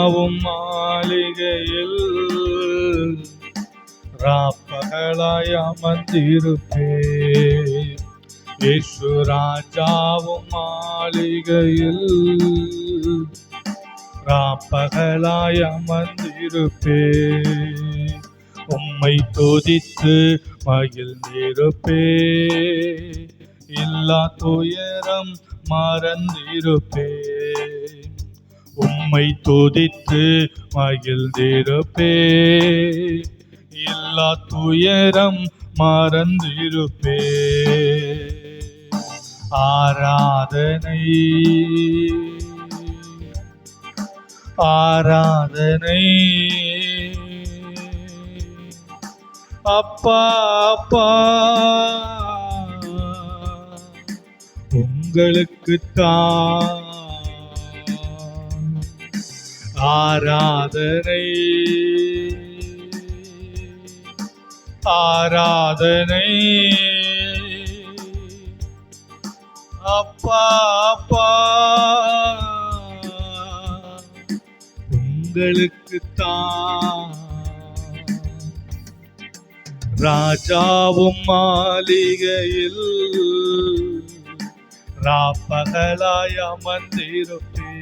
ராஜாவும் மாளிகையில் ராப்பகலாய் அமர்ந்திருப்பே. இயேசு ராஜாவும் மாளிகையில் ராப்பகலாய் அமர்ந்திருப்பே. உம்மை துதித்து மகிழ்ந்திருப்பே. எல்லா துயரம் மறந்திருப்பே. உம்மை துதித்து மகிழ்ந்திருப்பே. எல்லா துயரம் மறந்திருப்பே. ஆராதனை ஆராதனை அப்பா அப்பா உங்களுக்குத்தான் ஆராதனை ஆராதனை அப்பா அப்பா உங்களுக்குத்தான். ராஜாவும் மாளிகையில் ராப்பகலாய் அமர்ந்திருப்பே.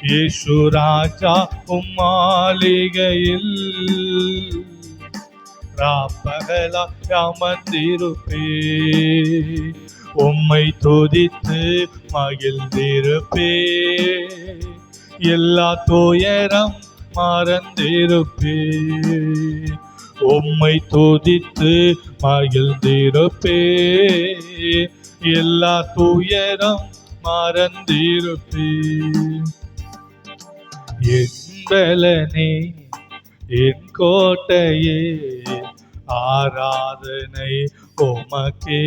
இயேசு ராஜாவும் மாளிகையில் ராப்பகலாய் அமர்ந்திருப்பே. உம்மை துதித்து மகிழ்ந்திருப்பே. எல்லா துயரம் மறந்திருப்பே. உம்மை துதித்து மகிழ்ந்திருப்பே. எல்லா துயரம் மறந்திருப்பே. என் பலனே என் கோட்டையே ஆராதனை உமக்கே.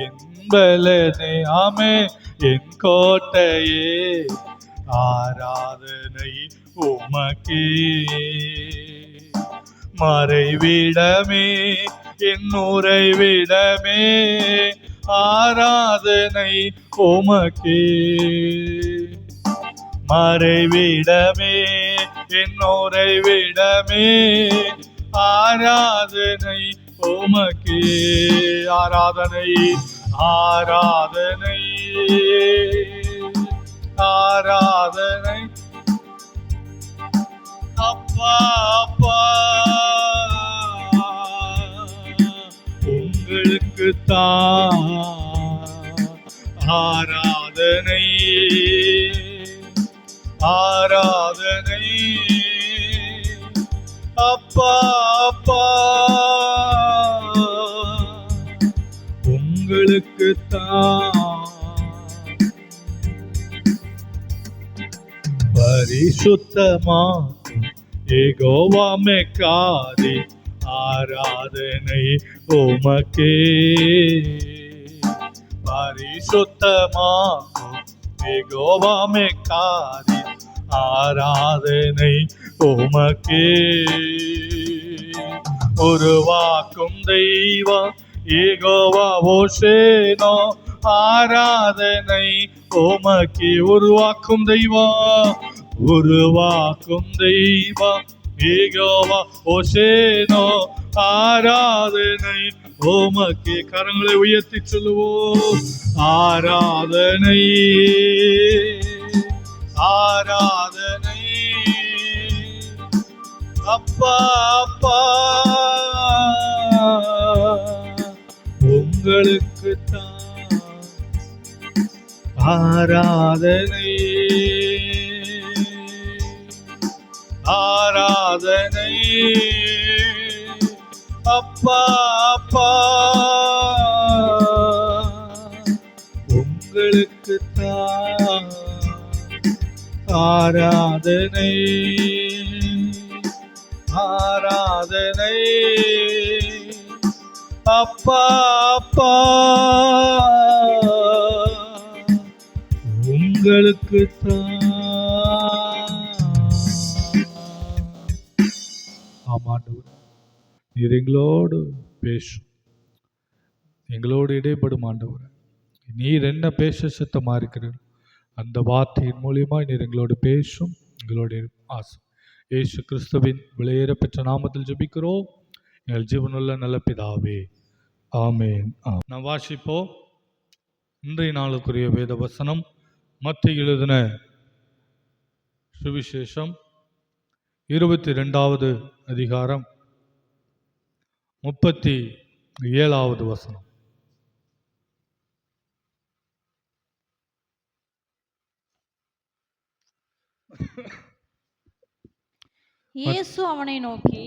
என் பலனே ஆமே என் கோட்டையே ஆராதனை உமக்கே. மறைவிடமே என் உறைவிடமே ஆராதனை உமக்கே. மறைவிடமே என் உறைவிடமே ஆராதனை உமக்கே. ஆராதனை ஆராதனை ஆராதனை அப்பா அப்பா உங்களுக்குத்தான் ஆராதனை ஆராதனை அப்பா அப்பா உங்களுக்குத்தான். பரிசுத்தமாக்கும் யெகோவா மெக்காரி ஆராதனை உமக்கே. பரிசுத்தமாக்கும் யெகோவா மெக்காரி ஆராதனை உமக்கே. உருவாக்கும் தெய்வம் யெகோவா ஓசேனோ ஆராதனை உமக்கே. உருவாக்கும் தெய்வம் உருவாக்கும் தெய்வம் யெகோவா ஓசேனோ ஆராதனை உமக்கே. கரங்களை உயர்த்தி சொல்லுவோம். ஆராதனை ஆராதனை அப்பா அப்பா உங்களுக்குத்தான் ஆராதனை ஆராதனை அப்பா அப்பா உங்களுக்குத்தான் ஆராதனை ஆராதனை அப்பா அப்பா உங்களுக்குத்தான். ஆமாண்டவர், நீர் எங்களோடு பேசும், எங்களோடு இடைப்படும் ஆண்டவர். நீர் என்ன பேச சித்தமா இருக்கிறீர் அந்த வார்த்தையின் மூலியமாய் நீர் எங்களோடு பேசும், எங்களுடைய ஆசை. இயேசு கிறிஸ்துவின் விலையேற பெற்ற நாமத்தில் ஜெபிக்கிறோம் எங்கள் ஜீவனுள்ள நல்ல பிதாவே, ஆமென். நாம் வாசிப்போம். இன்றைய நாளுக்குரிய வேத வசனம் மத்தேயு எழுதின சுவிசேஷம் 22வது அதிகாரம் 37வது வசனம். இயேசு அவனை நோக்கி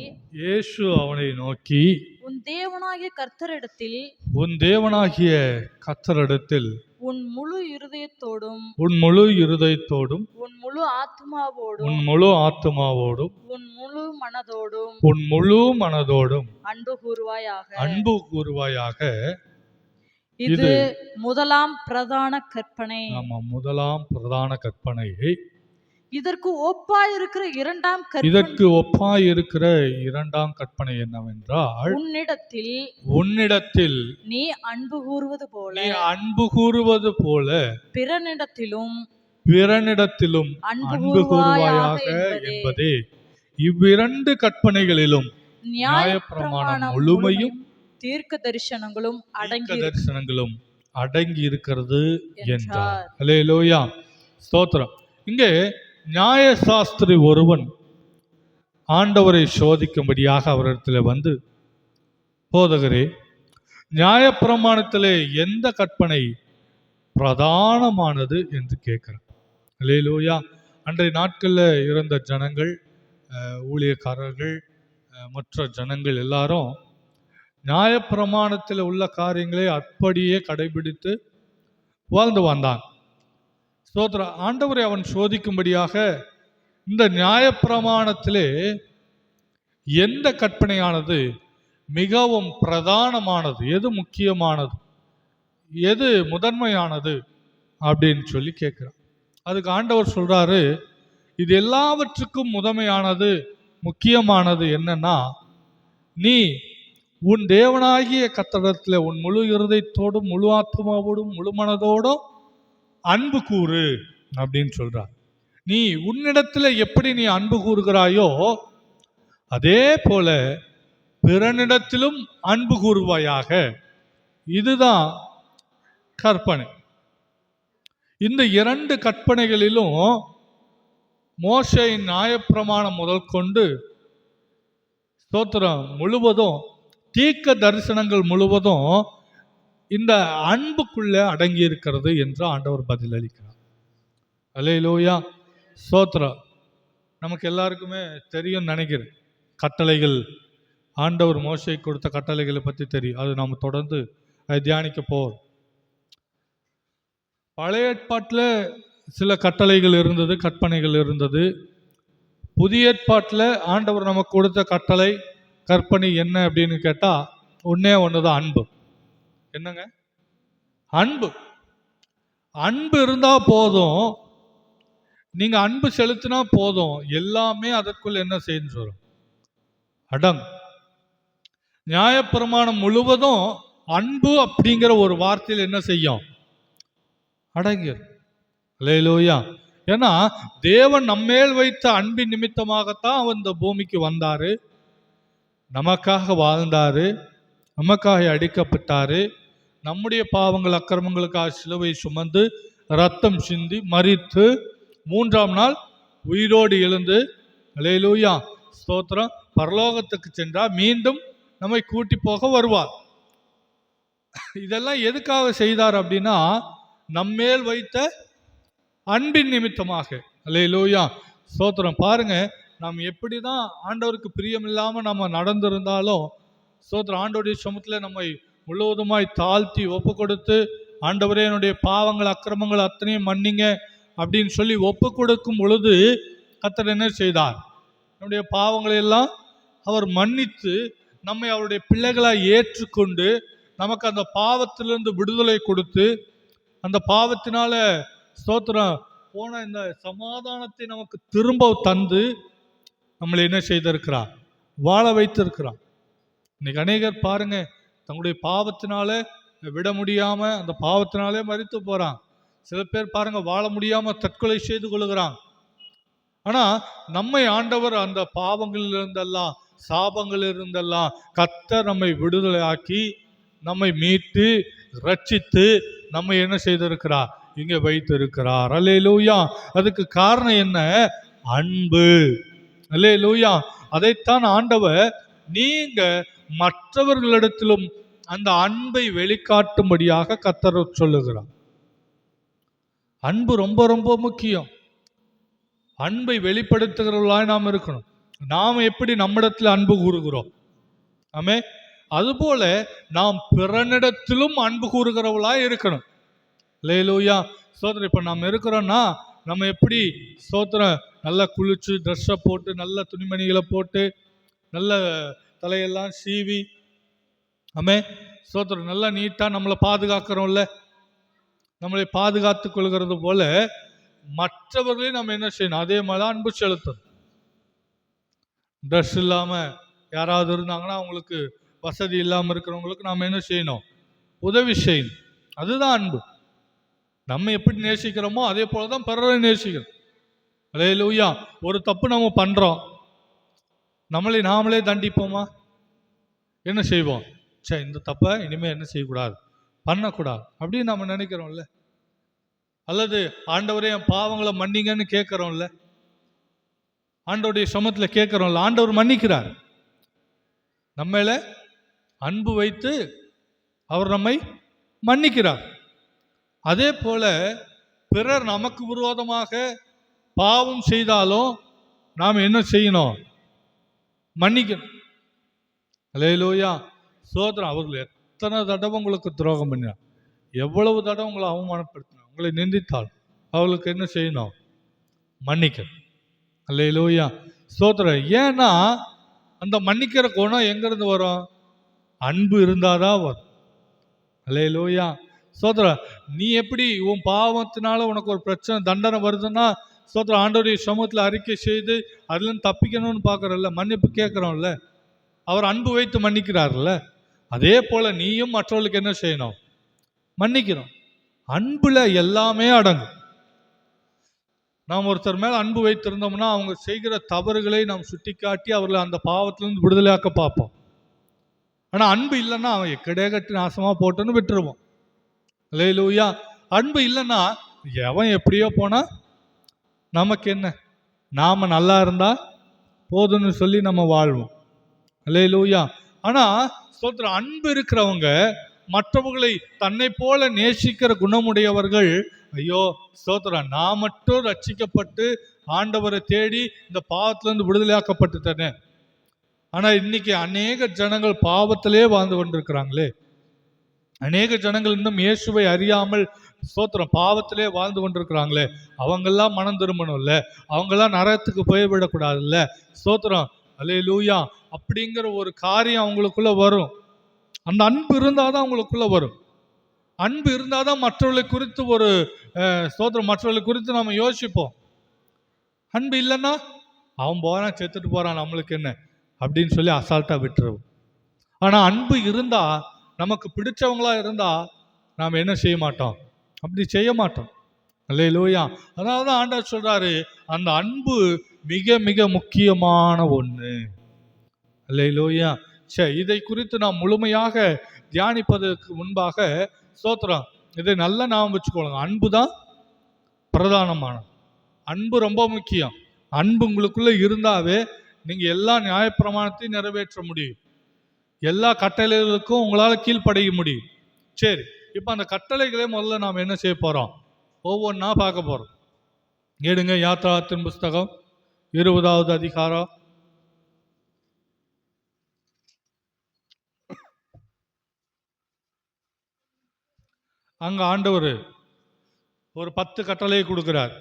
உன் தேவனாகிய கர்த்தரிடத்தில் உன் முழு இருதயத்தோடும் உன் முழு ஆத்துமாவோடும் உன் முழு மனதோடும் அன்பு கூறுவாயாக. இது முதலாம் பிரதான கற்பனை. முதலாம் பிரதான கற்பனை. இதற்கு ஒப்பாயிருக்கிற இரண்டாம் கற்பனை என்னவென்றால், உன்னிடத்தில் நீ அன்பு கூறுவது போல பிறனிடத்திலும் அன்பு கூறுவாயாக என்பதே. இவ்விரண்டு கற்பனைகளிலும் நியாயப்பிரமாணம் முழுமையும் தீர்க்க தரிசனங்களும் அடங்கி இருக்கிறது என்றார். அல்லேலூயா, ஸ்தோத்திரம். இங்கே நியாயசாஸ்திரி ஒருவன் ஆண்டவரை சோதிக்கும்படியாக அவரிடத்தில் வந்து, போதகரே, நியாயப்பிரமாணத்திலே எந்த கற்பனை பிரதானமானது என்று கேட்கிறார். அல்லேலூயா. அன்றைய நாட்களில் இருந்த ஜனங்கள், ஊழியக்காரர்கள், மற்ற ஜனங்கள் எல்லாரும் நியாயப்பிரமாணத்தில் உள்ள காரியங்களை அப்படியே கடைபிடித்து வாழ்ந்து வந்தான். ஸ்தோத்திர. ஆண்டவரை அவன் சோதிக்கும்படியாக இந்த நியாயப்பிரமாணத்திலே எந்த கற்பனையானது மிகவும் பிரதானமானது, எது முக்கியமானது, எது முதன்மையானது அப்படின்னு சொல்லி கேட்கிறான். அதுக்கு ஆண்டவர் சொல்றாரு, இது எல்லாவற்றுக்கும் முதன்மையானது, முக்கியமானது என்னன்னா, நீ உன் தேவனாகிய கர்த்தரிடத்தில் உன் முழு இருதயத்தோடும் முழு ஆத்மாவோடும் முழு மனதோடும் அன்பு கூறு அப்படின்னு சொல்றார். நீ உன்னிடத்துல எப்படி நீ அன்பு கூறுகிறாயோ அதே போல பிறனிடத்திலும் அன்பு கூறுவாயாக. இதுதான் கற்பனை. இந்த இரண்டு கற்பனைகளிலும் மோசேயின் நியாயப்பிரமாணம் முதல் கொண்டு ஸ்தோத்திரம் முழுவதும், தீர்க்க தரிசனங்கள் முழுவதும் இந்த அன்புக்குள்ள அடங்கி இருக்கிறது என்று ஆண்டவர் பதில் அளிக்கிறார். அல்லேலூயா, ஸ்தோத்திரம். நமக்கு எல்லாருக்குமே தெரியும் நினைக்கிறேன், கட்டளைகள், ஆண்டவர் மோசே கொடுத்த கட்டளைகளை பற்றி தெரியும். அது நாம் தொடர்ந்து தியானிக்க போறோம். பழைய ஏற்பாட்டில் சில கட்டளைகள் இருந்தது, கற்பனைகள் இருந்தது. புதிய ஏற்பாட்டில் ஆண்டவர் நமக்கு கொடுத்த கட்டளை, கற்பனை என்ன அப்படின்னு கேட்டால் ஒன்னே ஒண்ணுதான், அன்பு. என்னங்க? அன்பு. அன்பு இருந்தா போதும், நீங்க அன்பு செலுத்தினா போதும், எல்லாமே அதற்குள் என்ன செய்யணும் சொல்லும், அடங்கும். நியாயப்பிரமாணம் முழுவதும் அன்பு அப்படிங்கிற ஒரு வார்த்தையில் என்ன செய்யும், அடங்கிடும். அல்லேலூயா. ஏன்னா தேவன் நம்மேல் வைத்த அன்பின் நிமித்தமாகத்தான் அவன் இந்த பூமிக்கு வந்தாரு, நமக்காக வாழ்ந்தாரு, நமக்காக அடிக்கப்பட்டாரு, நம்முடைய பாவங்கள் அக்கிரமங்களுக்காக சிலுவை சுமந்து ரத்தம் சிந்தி மரித்து 3ஆம் நாள் உயிரோடு எழுந்து, அல்லேலூயா, ஸ்தோத்திரம், பரலோகத்துக்கு சென்றார், மீண்டும் நம்மை கூட்டி போக வருவார். இதெல்லாம் எதுக்காக செய்தார் அப்படின்னா, நம்மேல் வைத்த அன்பின் நிமித்தமாக. அல்லேலூயா, ஸ்தோத்திரம். பாருங்க, நாம் எப்படிதான் ஆண்டவருக்கு பிரியமில்லாம நம்ம நடந்திருந்தாலும் ஸ்தோத்திரம், ஆண்டவருடைய சமூகத்தில் நம்மை முழுவதுமாய் தாழ்த்தி ஒப்பு கொடுத்து, ஆண்டவரே என்னுடைய பாவங்கள் அக்கிரமங்கள் அத்தனையும் மன்னிங்க அப்படின்னு சொல்லி ஒப்பு கொடுக்கும் பொழுது கர்த்தர் என்ன செய்தார், நம்முடைய பாவங்களை எல்லாம் அவர் மன்னித்து நம்மை அவருடைய பிள்ளைகளாய் ஏற்றுக்கொண்டு நமக்கு அந்த பாவத்திலிருந்து விடுதலை கொடுத்து, அந்த பாவத்தினால ஸ்தோத்திரம் போன இந்த சமாதானத்தை நமக்கு திரும்ப தந்து நம்மளை என்ன செய்திருக்கிறார், வாழ வைத்திருக்கிறார். இன்னைக்கு அநேகர் பாருங்க, தங்களுடைய பாவத்தினால விட முடியாம அந்த பாவத்தினாலே மரித்து போறான். சில பேர் பாருங்க வாழ முடியாம தற்கொலை செய்து கொள்கிறாங்க. ஆனா நம்மை ஆண்டவர் அந்த பாவங்களில் இருந்தெல்லாம், சாபங்களில் இருந்தெல்லாம் கர்த்தர் நம்மை விடுதலை ஆக்கி, நம்மை மீட்டு ரட்சித்து நம்மை என்ன செய்திருக்கிறார், இங்க வைத்திருக்கிறார். அல்லேலூயா. அதுக்கு காரணம் என்ன? அன்பு. அல்லேலூயா. அதைத்தான் ஆண்டவர் நீங்க மற்றவர்களிடத்திலும் அந்த அன்பை வெளிக்காட்டும்படியாக கர்த்தர் சொல்லுகிறார். அன்பு ரொம்ப ரொம்ப முக்கியம். அன்பை வெளிப்படுத்துகிறவர்களாய் நாம் இருக்கணும். நாம் எப்படி நம்மிடத்தில் அன்பு கூறுகிறோம், ஆமே, அதுபோல நாம் பிறனிடத்திலும் அன்பு கூறுகிறவர்களாய் இருக்கணும். அல்லேலூயா. ஸ்தோத்திரம். இப்ப நாம் இருக்கிறோம்னா நம்ம எப்படி ஸ்தோத்திரம் நல்லா குளிச்சு ட்ரெஸ்ஸை போட்டு நல்ல துணிமணிகளை போட்டு நல்ல தலையெல்லாம் சீவி, ஆமே, ஸ்தோத்திரம், நல்லா நீட்டாக நம்மளை பாதுகாக்கிறோம்ல. நம்மளை பாதுகாத்து கொள்கிறது போல மற்றவர்களையும் நம்ம என்ன செய்யணும், அதே மாதிரி அன்பு செலுத்தணும். ட்ரெஸ் இல்லாமல் யாராவது இருந்தாங்கன்னா அவங்களுக்கு, வசதி இல்லாமல் இருக்கிறவங்களுக்கு நாம் என்ன செய்யணும், உதவி செய்யணும். அதுதான் அன்பு. நம்ம எப்படி நேசிக்கிறோமோ அதே போல தான் பிறரை நேசிக்கிறோம். அல்லேலூயா. ஒரு தப்பு நம்ம பண்ணுறோம், நம்மளை நாமளே தண்டிப்போமா? என்ன செய்வோம்? சரி, இந்த தப்பை இனிமேல் என்ன செய்யக்கூடாது, பண்ணக்கூடாது அப்படின்னு நம்ம நினைக்கிறோம்ல. அல்லது ஆண்டவரே என் பாவங்களை மன்னிங்கன்னு கேட்குறோம்ல. ஆண்டவருடைய சமத்தில் கேட்குறோம்ல. ஆண்டவர் மன்னிக்கிறார். நம்மள அன்பு வைத்து அவர் நம்மை மன்னிக்கிறார். அதே போல பிறர் நமக்கு விரோதமாக பாவம் செய்தாலும் நாம் என்ன செய்யணும், மன்னிக்கணும். அல்லேலூயா. சோதரன், அவர்கள் எத்தனை தடவை உங்களுக்கு துரோகம் பண்ணினார், எவ்வளவு தடவை உங்களை அவமானப்படுத்தினார், உங்களை நிந்தித்தால் அவர்களுக்கு என்ன செய்யணும், மன்னிக்கணும். அல்லேலூயா. சோதரன். ஏன்னா அந்த மன்னிக்கிற குணம் எங்கிருந்து வரும்? அன்பு இருந்தாதான் வரும். அல்லேலூயா. சோதரன், நீ எப்படி உன் பாவத்தினால உனக்கு ஒரு பிரச்சனை தண்டனை வருதுன்னா சோதரன் ஆண்டவருடைய சமூகத்தில் அறிக்கை செய்து அதுலேருந்து தப்பிக்கணும்னு பார்க்குறல்ல, மன்னிப்பு கேட்குறோம்ல, அவர் அன்பு வைத்து மன்னிக்கிறார்ல. அதே போல நீயும் மற்றவர்களுக்கு என்ன செய்யணும், மன்னிக்கணும். அன்புல எல்லாமே அடங்கும். நாம் ஒருத்தர் மேல அன்பு வைத்திருந்தோம்னா அவங்க செய்கிற தவறுகளை நாம் சுட்டி காட்டி அவர்களை அந்த பாவத்திலிருந்து விடுதலையாக்க பார்ப்போம். ஆனா அன்பு இல்லைன்னா அவன் எக்கடே கட்டி நாசமா போட்டுன்னு விட்டுருவோம். அல்லேலூயா. அன்பு இல்லைன்னா எவன் எப்படியோ போனா நமக்கு என்ன, நாம நல்லா இருந்தா போதும்னு சொல்லி நம்ம வாழ்வோம். அல்லேலூயா. ஆனா ஸ்தோத்திரம், அன்பு இருக்கிறவங்க மற்றவர்களை தன்னை போல நேசிக்கிற குணமுடையவர்கள். ஐயோ ஸ்தோத்திரம், நான் மட்டும் ரட்சிக்கப்பட்டு ஆண்டவரை தேடி இந்த பாவத்திலிருந்து விடுதலையாக்கப்பட்டுட்டேனே. ஆனா இன்னைக்கு அநேக ஜனங்கள் பாவத்திலே வாழ்ந்து கொண்டிருக்கிறாங்களே. அநேக ஜனங்கள் இன்னும் இயேசுவை அறியாமல் ஸ்தோத்திரம் பாவத்திலே வாழ்ந்து கொண்டிருக்கிறாங்களே. அவங்கெல்லாம் மனம் திரும்பணும்ல, அவங்கெல்லாம் நரகத்துக்கு போய்விடக்கூடாதுல்ல. ஸ்தோத்திரம். அல்லேலூயா. அப்படிங்கிற ஒரு காரியம் அவங்களுக்குள்ள வரும். அந்த அன்பு இருந்தாதான் அவங்களுக்குள்ள வரும். அன்பு இருந்தாதான் மற்றவர்களை குறித்து ஒரு ஸ்தோத்திரம், மற்றவர்களை குறித்து நம்ம யோசிப்போம். அன்பு இல்லைன்னா அவன் போறான், செத்துட்டு போறான், நம்மளுக்கு என்ன அப்படின்னு சொல்லி அசால்ட்டா விட்டுருவோம். ஆனா அன்பு இருந்தா, நமக்கு பிடிச்சவங்களா இருந்தா நாம் என்ன செய்ய மாட்டோம், அப்படி செய்ய மாட்டோம். அல்லேலூயா. அதாவது ஆண்டவர் சொல்றாரு, அந்த அன்பு மிக மிக முக்கியமான ஒண்ணு. அல்லேலூயா. சரி, இதை குறித்து நாம் முழுமையாக தியானிப்பதற்கு முன்பாக ஸ்தோத்திரம், இதை நல்லா ஞாபகம் வச்சுக்கொள்ளுங்க. அன்பு தான் பிரதானமானது. அன்பு ரொம்ப முக்கியம். அன்பு உங்களுக்குள்ள இருந்தாவே நீங்க எல்லா நியாயப்பிரமாணத்தையும் நிறைவேற்ற முடியும், எல்லா கட்டளைகளுக்கும் உங்களால் கீழ்ப்படைய முடியும். சரி, இப்போ அந்த கட்டளைகளே முதல்ல நாம் என்ன செய்ய போறோம், ஒவ்வொன்றா பார்க்க போறோம். எடுங்க யாத்ராத்தின் புஸ்தகம் 20வது அதிகாரம். அங்க ஆண்டவர் ஒரு 10 கட்டளையை கொடுக்கிறார்.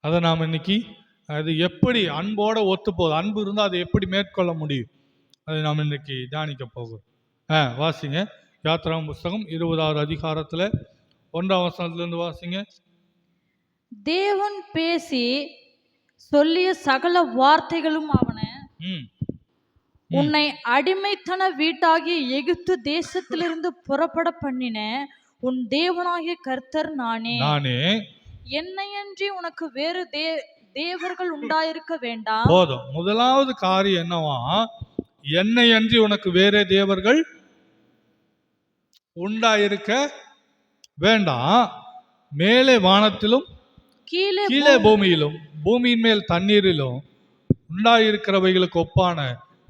அதை நாம் இன்னைக்கு அது எப்படி அன்போட ஒத்து போகுது, அன்பு இருந்தால் அதை எப்படி மேற்கொள்ள முடியும், அதை நாம் இன்னைக்கு தியானிக்க போகிறோம். வாசிங்க யாத்ராம் புஸ்தகம் 20வது அதிகாரத்துல 1ஆம் வசனத்திலிருந்து வாசிங்க. தேவன் பேசி சொல்லிய சகல வார்த்தைகளும் அவன உன்னை அடிமைத்தன வீட்டாகிய எகிப்து தேசத்திலிருந்து புறப்பட பண்ணின உன் தேவனாகிய கர்த்தர் நானே. நானே. என்னையன்றி உனக்கு வேறு தேவர்கள் உண்டாயிருக்க வேண்டாம். போதும். முதலாவது காரியம் என்னவா? என்னை அன்றி உனக்கு வேற தேவர்கள் உண்டாயிருக்க வேண்டாம். மேலே வானத்திலும் கீழே பூமியிலும் பூமியின் மேல் தண்ணீரிலும் உண்டாயிருக்கிறவைகளுக்கு ஒப்பான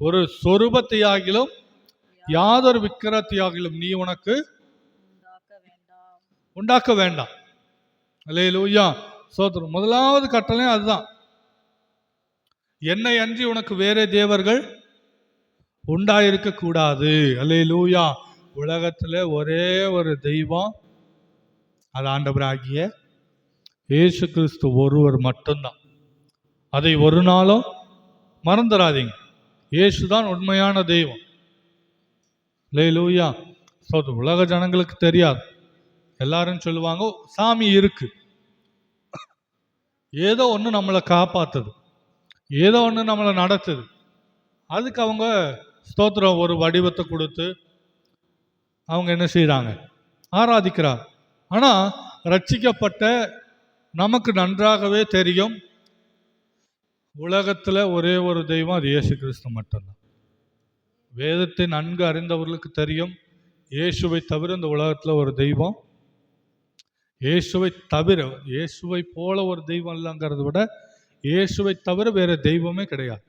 ஒரு சொரூபத்தையாகிலும் யாதொரு விக்கிரத்தையாகிலும் நீ உனக்கு உண்டாக்க வேண்டாம். அல்லேலூயா, ஸ்தோத்திரம். முதலாவது கட்டளை அதுதான். என்னை அன்றி உனக்கு வேற தேவர்கள் உண்டாயிருக்க கூடாது. அல்லேலூயா. உலகத்துல ஒரே ஒரு தெய்வம், அது ஆண்டவராகிய இயேசு கிறிஸ்து ஒருவர் மட்டும்தான். அதை ஒரு நாளும் மறந்துடாதீங்க. இயேசுதான் உண்மையான தெய்வம். அல்லேலூயா. உலக ஜனங்களுக்கு தெரியாது. எல்லாரும் சொல்லுவாங்க சாமி இருக்கு, ஏதோ ஒன்று நம்மளை காப்பாத்துது, ஏதோ ஒன்று நம்மளை நடத்துது. அதுக்கு அவங்க ஸ்தோத்திரம் ஒரு வடிவத்தை கொடுத்து அவங்க என்ன செய்கிறாங்க? ஆராதிக்கிறாங்க. ஆனால் ரட்சிக்கப்பட்ட நமக்கு நன்றாகவே தெரியும், உலகத்தில் ஒரே ஒரு தெய்வம், அது இயேசு கிறிஸ்து மட்டும்தான். வேதத்தை நன்கு அறிந்தவர்களுக்கு தெரியும், இயேசுவை தவிர இந்த உலகத்தில் ஒரு தெய்வம், இயேசுவை தவிர, இயேசுவை போல ஒரு தெய்வம் இல்லைங்கிறத விட இயேசுவை தவிர வேற தெய்வமே கிடையாது.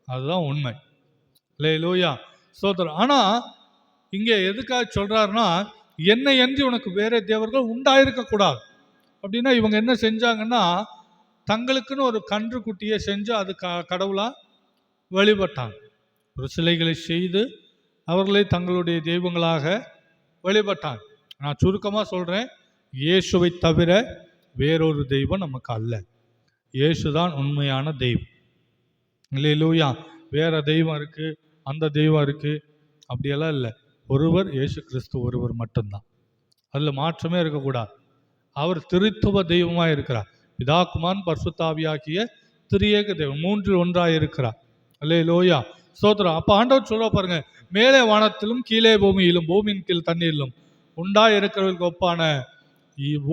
அதுதான் உண்மை. அல்லேலூயா, ஸ்தோத்திரம். ஆனால் இங்கே எதுக்காக சொல்றாருன்னா, என்னை அன்றி உனக்கு வேற தேவர்கள் உண்டாயிருக்க கூடாது. அப்படின்னா இவங்க என்ன செஞ்சாங்கன்னா, தங்களுக்குன்னு ஒரு கன்று குட்டியை செஞ்சு அது கடவுளா வழிபட்டாங்க. ஒரு சிலைகளை செய்து அவர்களை தங்களுடைய தெய்வங்களாக வழிபட்டாங்க. நான் சுருக்கமாக சொல்றேன், இயேசுவை தவிர வேறொரு தெய்வம் நமக்கு அல்ல. இயேசுதான் உண்மையான தெய்வம். அல்லேலூயா. வேற தெய்வம் இருக்கு, அந்த தெய்வம் இருக்கு, அப்படியெல்லாம் இல்லை. ஒருவர் இயேசு கிறிஸ்து ஒருவர் மட்டும்தான். அதில் மாற்றமே இருக்கக்கூடாது. அவர் திருத்துவ தெய்வமாக இருக்கிறார். பிதா குமாரன் பரிசுத்தாவியாகிய திரியேக தெய்வம், மூன்றில் ஒன்றாக இருக்கிறார். அல்லேலூயா, ஸ்தோத்திரம். அப்போ ஆண்டவர் சொல்ல பாருங்க, மேலே வானத்திலும் கீழே பூமியிலும் பூமியின் கீழ் தண்ணீரிலும் உண்டாய் இருக்கிறவர்களுக்கு ஒப்பான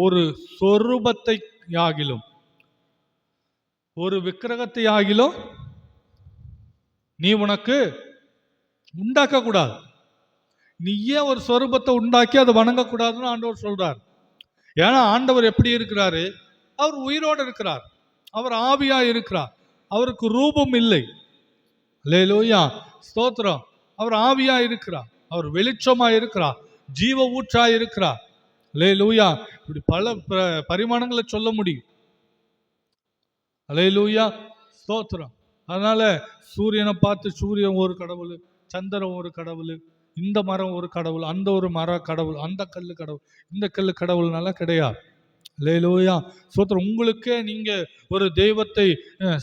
ஒரு சொரூபத்தை ஆகிலும் ஒரு விக்கிரகத்தை ஆகிலும் நீ உனக்கு உண்டாக்க கூடாது. நீயே ஒரு சொரூபத்தை உண்டாக்கி அதை வணங்கக்கூடாதுன்னு ஆண்டவர் சொல்றார். ஏன்னா ஆண்டவர் எப்படி இருக்கிறாரு? அவர் உயிரோடு இருக்கிறார், அவர் ஆவியா இருக்கிறார், அவருக்கு ரூபம் இல்லை. அல்லேலூயா, ஸ்தோத்திரம். அவர் ஆவியா இருக்கிறார், அவர் வெளிச்சமா இருக்கிறார், ஜீவ ஊற்றா இருக்கிறார். அல்லேலூயா. இப்படி பல பரிமாணங்களை சொல்ல முடியும். அல்லேலூயா, ஸ்தோத்திரம். அதனால சூரியனை பார்த்து சூரியன் ஒரு கடவுள், சந்திரன் ஒரு கடவுள், இந்த மரம் ஒரு கடவுள், அந்த ஒரு மர கடவுள், அந்த கல் கடவுள், இந்த கல் கடவுள்னால கிடையாது. அல்லேலூயா, ஸ்தோத்திரம். உங்களுக்கே நீங்க ஒரு தெய்வத்தை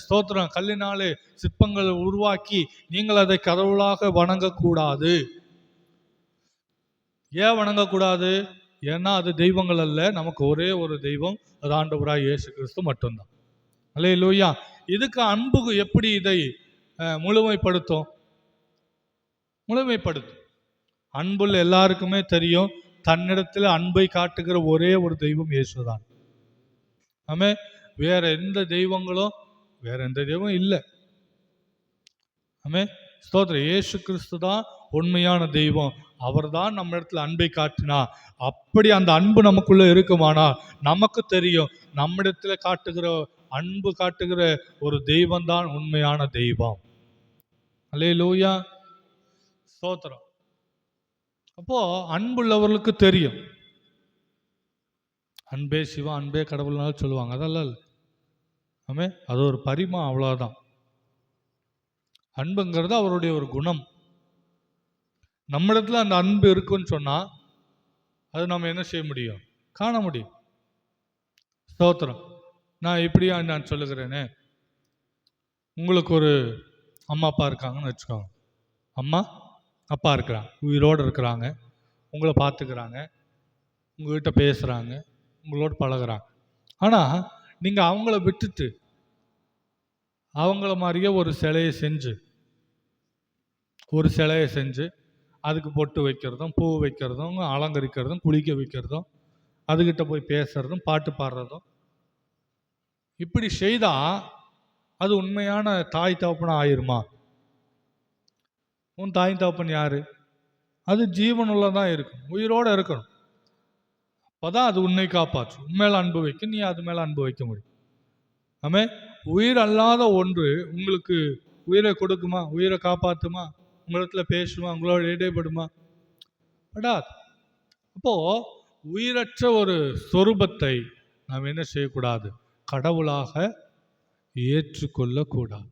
ஸ்தோத்திரம் கல்லினாலே சிற்பங்களை உருவாக்கி நீங்கள் அதை கடவுளாக வணங்கக்கூடாது. ஏன் வணங்கக்கூடாது? ஏன்னா அது தெய்வங்கள் அல்ல, நமக்கு ஒரே ஒரு தெய்வம், அது ஆண்டவராய் இயேசு கிறிஸ்து மட்டும்தான். அல்லேலூயா. இதுக்கு அன்பு எப்படி இதை முழுமைப்படுத்தும்? அன்புள்ள எல்லாருக்குமே தெரியும், தன்னிடத்தில் அன்பை காட்டுகிற ஒரே ஒரு தெய்வம் இயேசுதான். ஆமே. வேற எந்த தெய்வங்களும், வேற எந்த தெய்வம் இல்லை. ஆமே, ஸ்தோத்திரம். இயேசு கிறிஸ்து தான் உண்மையான தெய்வம். அவர் தான் நம்ம இடத்துல அன்பை காட்டினா. அப்படி அந்த அன்பு நமக்குள்ள இருக்குமானா நமக்கு தெரியும், நம்மிடத்துல காட்டுகிற அன்பு காட்டுகிற ஒரு தெய்வம் தான் உண்மையான தெய்வம். அல்லேலூயா, ஸ்தோத்திரம். அப்போ அன்புள்ளவர்களுக்கு தெரியும். அன்பே சிவா, அன்பே கடவுள்னாலும் சொல்லுவாங்க, அதெல்லாம் இல்லை. ஆமே, அது ஒரு பரிமா, அவ்வளோதான். அன்புங்கிறது அவருடைய ஒரு குணம். நம்மிடத்துல அந்த அன்பு இருக்குன்னு சொன்னா அது நம்ம என்ன செய்ய முடியும்? காண முடியும். ஸ்தோத்திரம். நான் இப்படியா நான் சொல்லுகிறேனே, உங்களுக்கு ஒரு அம்மா அப்பா இருக்காங்கன்னு வச்சுக்கோங்க. அம்மா அப்பா இருக்கிறாங்க, உயிரோடு இருக்கிறாங்க, உங்களை பார்த்துக்கிறாங்க, உங்ககிட்ட பேசுகிறாங்க, உங்களோட பழகிறாங்க. ஆனால் நீங்கள் அவங்கள விட்டுட்டு அவங்கள மாதிரியே ஒரு சிலையை செஞ்சு அதுக்கு பொட்டு வைக்கிறதும், பூ வைக்கிறதும், அலங்கரிக்கிறதும், குளிக்க வைக்கிறதும், அதுகிட்ட போய் பேசுறதும், பாட்டு பாடுறதும், இப்படி செய்தா அது உண்மையான தாய் தகப்பனா ஆயிருமா? உன் தாய் தகப்பன் யாரு? அது ஜீவனுள்ளதான் இருக்கும், உயிரோட இருக்கணும். அப்பதான் அது உன்னை காப்பாற்றும். உண்மையில அன்பு வைக்கும், நீ அது மேல அன்பு வைக்க முடியும். ஆமே. உயிர் அல்லாத ஒன்று உங்களுக்கு உயிரை கொடுக்குமா? உயிரை காப்பாத்துமா? உங்களிடத்துல பேசுமா? உங்களோட இடைப்படுமா? படாது. அப்போ உயிரற்ற ஒரு சொரூபத்தை நாம் என்ன செய்யக்கூடாது? கடவுளாக ஏற்றுக்கொள்ள கூடாது.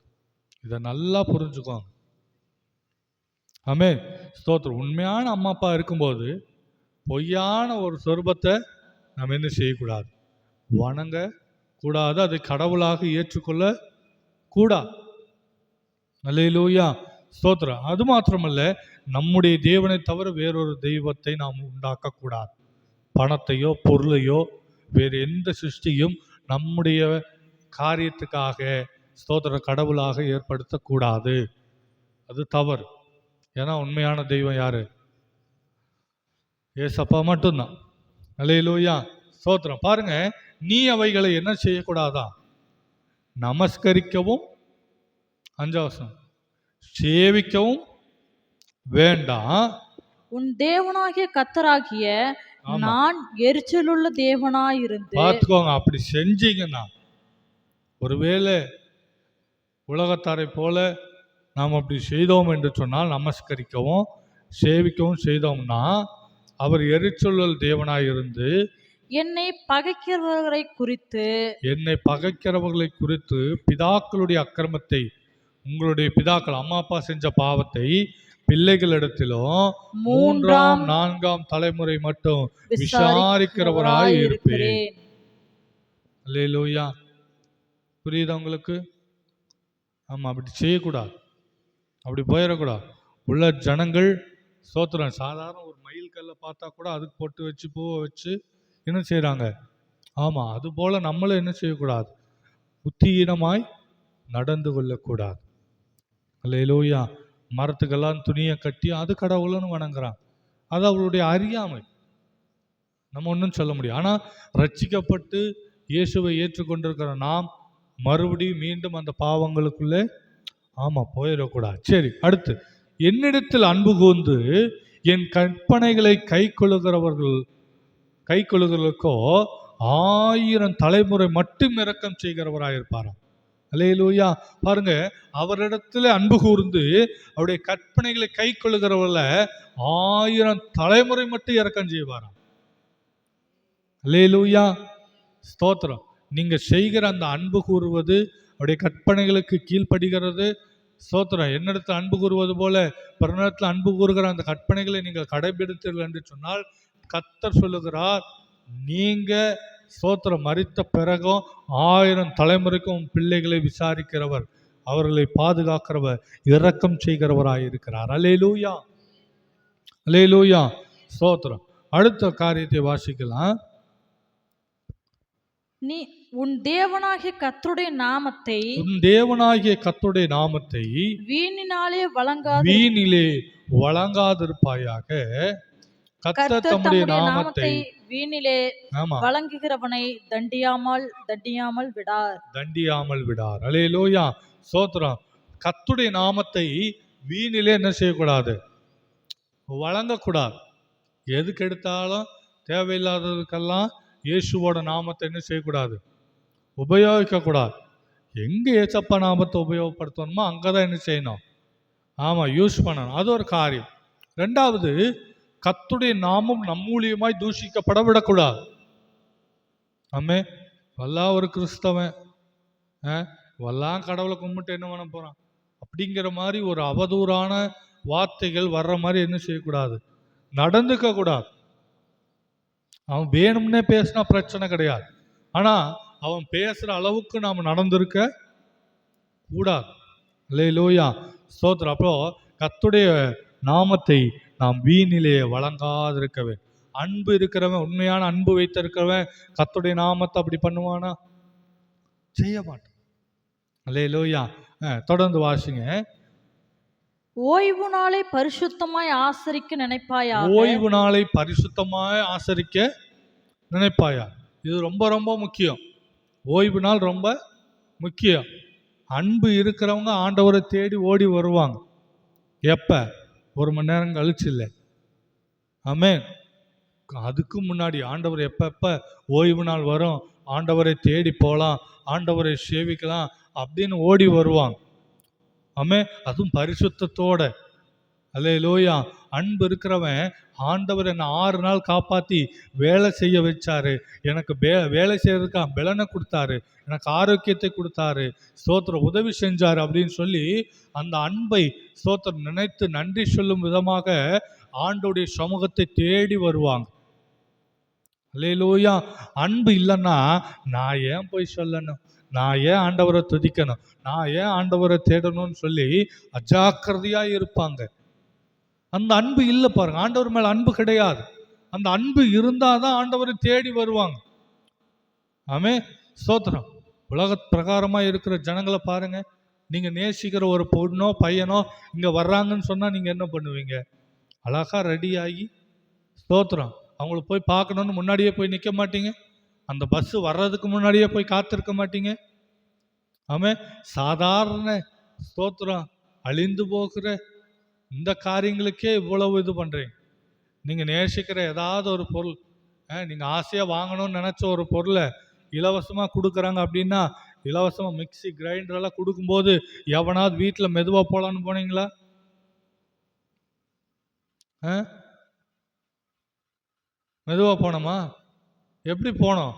இதை நல்லா புரிஞ்சுக்கோங்க. ஆமே. ஸ்தோத்திரம். உண்மையான அம்மா அப்பா இருக்கும்போது பொய்யான ஒரு சொரூபத்தை நாம் என்ன செய்யக்கூடாது? வணங்க கூடாது. அதை கடவுளாக ஏற்றுக்கொள்ள கூடாது. அல்லேலூயா. ஸ்தோத்திரம். அது மாத்திரமல்ல, நம்முடைய தேவனை தவிர வேறொரு தெய்வத்தை நாம் உண்டாக்க கூடாது. பணத்தையோ பொருளையோ வேறு எந்த சிருஷ்டியும் நம்முடைய காரியத்துக்காக ஸ்தோத்திர கடவுளாக ஏற்படுத்தக்கூடாது. அது தவறு. ஏன்னா உண்மையான தெய்வம் யாரு? ஏசப்பா மட்டும்தான். அல்லேலூயா. ஸ்தோத்திரம். பாருங்க, நீ அவைகளை என்ன செய்யக்கூடாதா? நமஸ்கரிக்கவும், 5 வசனம், சேவிக்கவும் வேண்டாம். உன் தேவனாகிய கர்த்தராகிய நான் எரிச்சலுள்ள தேவனாயிருந்து. பார்த்துக்கோங்க. அப்படி செஞ்சீங்கன்னா, ஒருவேளை உலகத்தாரை போல நாம் அப்படி செய்தோம் என்று சொன்னால், நமஸ்கரிக்கவும் சேவிக்கவும் செய்தோம்னா, அவர் எரிச்சலுள்ள தேவனாயிருந்து என்னை பகைக்கிறவர்களை குறித்து பிதாக்களுடைய அக்கிரமத்தை, உங்களுடைய பிதாக்கள் அம்மா அப்பா செஞ்ச பாவத்தை பிள்ளைகளிடத்திலும் 3ஆம் 4ஆம் தலைமுறை மட்டும் விசாரிக்கிறவராய் இருப்பேன். அல்லேலூயா. புரியுதா உங்களுக்கு? ஆமா, அப்படி செய்யக்கூடாது, அப்படி போயிடக்கூடாது. உள்ள ஜனங்கள் ஸ்தோத்திரம், சாதாரண ஒரு மயில் கல்லை பார்த்தா கூட அதுக்கு பொட்டு வச்சு பூவை வச்சு என்ன செய்யறாங்க? ஆமா, அது போல நம்மளும் என்ன செய்யக்கூடாது? புத்தியீனமாய் நடந்து கொள்ளக்கூடாது. அல்லேலூயா. மரத்துக்கெல்லாம் துணியை கட்டி அது கடவுள்னு வணங்குறான். அது அவளுடைய அறியாமை, நம்ம ஒன்றும் சொல்ல முடியும். ஆனால் ரட்சிக்கப்பட்டு இயேசுவை ஏற்றுக்கொண்டிருக்கிற நாம் மறுபடியும் மீண்டும் அந்த பாவங்களுக்குள்ளே போயிடக்கூடாது. சரி, அடுத்து, என்னிடத்தில் அன்பு கூர்ந்து என் கற்பனைகளை கைக்கொள்ளுகிறவர்களுக்கோ 1000 தலைமுறை மட்டும் இரக்கம் செய்கிறவராயிருப்பாராம். அல்லேலூயா. பாருங்க, அவரிடத்துல அன்பு கூர்ந்து அவருடைய கற்பனைகளை கை கொள்ளுகிறவர்கள 1000 தலைமுறை மட்டும் இரக்கம் செய்வாராம். அல்லேலூயா. ஸ்தோத்திரம். நீங்க செய்கிற அந்த அன்பு கூறுவது, அவருடைய கற்பனைகளுக்கு கீழ்ப்படுகிறது. ஸ்தோத்திரம். என்னிடத்தில் அன்பு கூறுவது போல பிறனிடத்தில் அன்பு கூறுகிற அந்த கற்பனைகளை நீங்கள் கடைபிடித்தீர்கள் என்று சொன்னால், கர்த்தர் சொல்லுகிறார், நீங்க ஸ்தோத்திரம் மரித்த பிறகும் 1000 தலைமுறைக்கும் பிள்ளைகளை விசாரிக்கிறவர், அவர்களை பாதுகாக்கிறவர், இரக்கம் செய்கிறவராயிருக்கிறார். அல்லேலூயா. அல்லேலூயா. ஸ்தோத்திரம். அடுத்த காரியத்தை வாசிக்கலாம். நீ உன் தேவனாகிய கர்த்தருடைய நாமத்தை வீணிலே வழங்காதிருப்பாயாக. கர்த்தர் தம்முடைய நாமத்தை வீணிலே வழங்குகிறவனை தண்டியாமல் விடார். அல்லேலூயா. ஸ்தோத்திரம். கர்த்தருடைய நாமத்தை வீணிலே என்ன செய்யக்கூடாது? வழங்கக்கூடாது. எதுக்கு எடுத்தாலும் தேவையில்லாததுக்கெல்லாம் இயேசுவோட நாமத்தை என்ன செய்யக்கூடாது? உபயோகிக்கக்கூடாது. எங்கே ஏசப்பா நாமத்தை உபயோகப்படுத்தணுமோ அங்கதான் என்ன செய்யணும்? யூஸ் பண்ணணும். அது ஒரு காரியம். 2வது, கர்த்தருடைய நாமம் நம்மூலியமாய் தூஷிக்கப்பட விடக்கூடாது. ஆமே. வல்லா ஒரு கிறிஸ்தவன் வல்லாம் கடவுளை கும்பிட்டு என்ன பண்ண போறான் அப்படிங்கிற மாதிரி ஒரு அவதூறான வார்த்தைகள் வர்ற மாதிரி என்ன செய்யக்கூடாது? நடந்துக்க கூடாது. அவன் வேணும்னே பேசினா பிரச்சனை கிடையாது. ஆனா அவன் பேசுற அளவுக்கு நாம் நடந்திருக்க கூடாது. அல்லேலூயா. ஸ்தோத்திரம். அப்போ கர்த்தருடைய நாமத்தை நாம் வீணிலே வழங்காதிருக்க வேண்டும். அன்பு இருக்கிறவன், உண்மையான அன்பு வைத்திருக்கிறவன் கர்த்தருடைய நாமத்தை அப்படி பண்ணுவானா? செய்ய மாட்டான். அல்லேலூயா. தொடர்ந்து வாசிங்க. ஓய்வு நாளை பரிசுத்தமாய் ஆசரிக்க நினைப்பாயா. ஓய்வு நாளை பரிசுத்தமாய் ஆசரிக்க நினைப்பாயா. இது ரொம்ப ரொம்ப முக்கியம். ஓய்வு நாள் ரொம்ப முக்கியம். அன்பு இருக்கிறவங்க ஆண்டவரை தேடி ஓடி வருவாங்க. எப்ப? 1 மணி நேரம் கழிச்சு இல்லை. ஆமென். அதுக்கு முன்னாடி ஆண்டவர் எப்ப ஓய்வு நாள் வரும், ஆண்டவரை தேடி போகலாம், ஆண்டவரை சேவிக்கலாம் அப்படின்னு ஓடி வருவாங்க. ஆமென். அதுவும் பரிசுத்தத்தோட. அல்லேலூயா. அன்பு இருக்கிறவன் ஆண்டவர் என்னை 6 நாள் காப்பாற்றி வேலை செய்ய வச்சாரு, எனக்கு வேலை செய்யறதுக்கு பலனை கொடுத்தாரு, எனக்கு ஆரோக்கியத்தை கொடுத்தாரு, ஸ்தோத்திரம் உதவி செஞ்சாரு அப்படின்னு சொல்லி அந்த அன்பை ஸ்தோத்திரம் நினைத்து நன்றி சொல்லும் விதமாக ஆண்டோடைய சமூகத்தை தேடி வருவாங்க. அல்லேலூயா. அன்பு இல்லைன்னா நான் ஏன் போய் சொல்லணும், நான் ஏன் ஆண்டவரை துதிக்கணும், நான் ஏன் ஆண்டவரை தேடணும்னு சொல்லி அஜாக்கிரதையா இருப்பாங்க. அந்த அன்பு இல்லை பாருங்க. ஆண்டவர் மேல அன்பு கிடையாது. அந்த அன்பு இருந்தாதான் ஆண்டவரை தேடி வருவாங்க. ஆமே. ஸ்தோத்திரம். உலக பிரகாரமா இருக்கிற ஜனங்களை பாருங்க. நீங்க நேசிக்கிற ஒரு பொண்ணோ பையனோ இங்க வர்றாங்கன்னு சொன்னா நீங்க என்ன பண்ணுவீங்க? அழகா ரெடி ஆகி ஸ்தோத்திரம் அவங்கள போய் பார்க்கணும்னு முன்னாடியே போய் நிற்க மாட்டீங்க. அந்த பஸ் வர்றதுக்கு முன்னாடியே போய் காத்திருக்க மாட்டீங்க. ஆமே. சாதாரண ஸ்தோத்திரம் அழிந்து போகிற இந்த காரியங்களுக்கே இவ்வளவு இது பண்றீங்க. நீங்க நேசிக்கிற ஏதாவது ஒரு பொருள், நீங்க ஆசையா வாங்கணும்னு நினைச்ச ஒரு பொருளை இலவசமா கொடுக்குறாங்க அப்படின்னா, இலவசமா மிக்சி கிரைண்டர் எல்லாம் கொடுக்கும்போது எவனாவது வீட்டில் மெதுவா போலான்னு போனீங்களா? மெதுவா போனோமா? எப்படி போனோம்?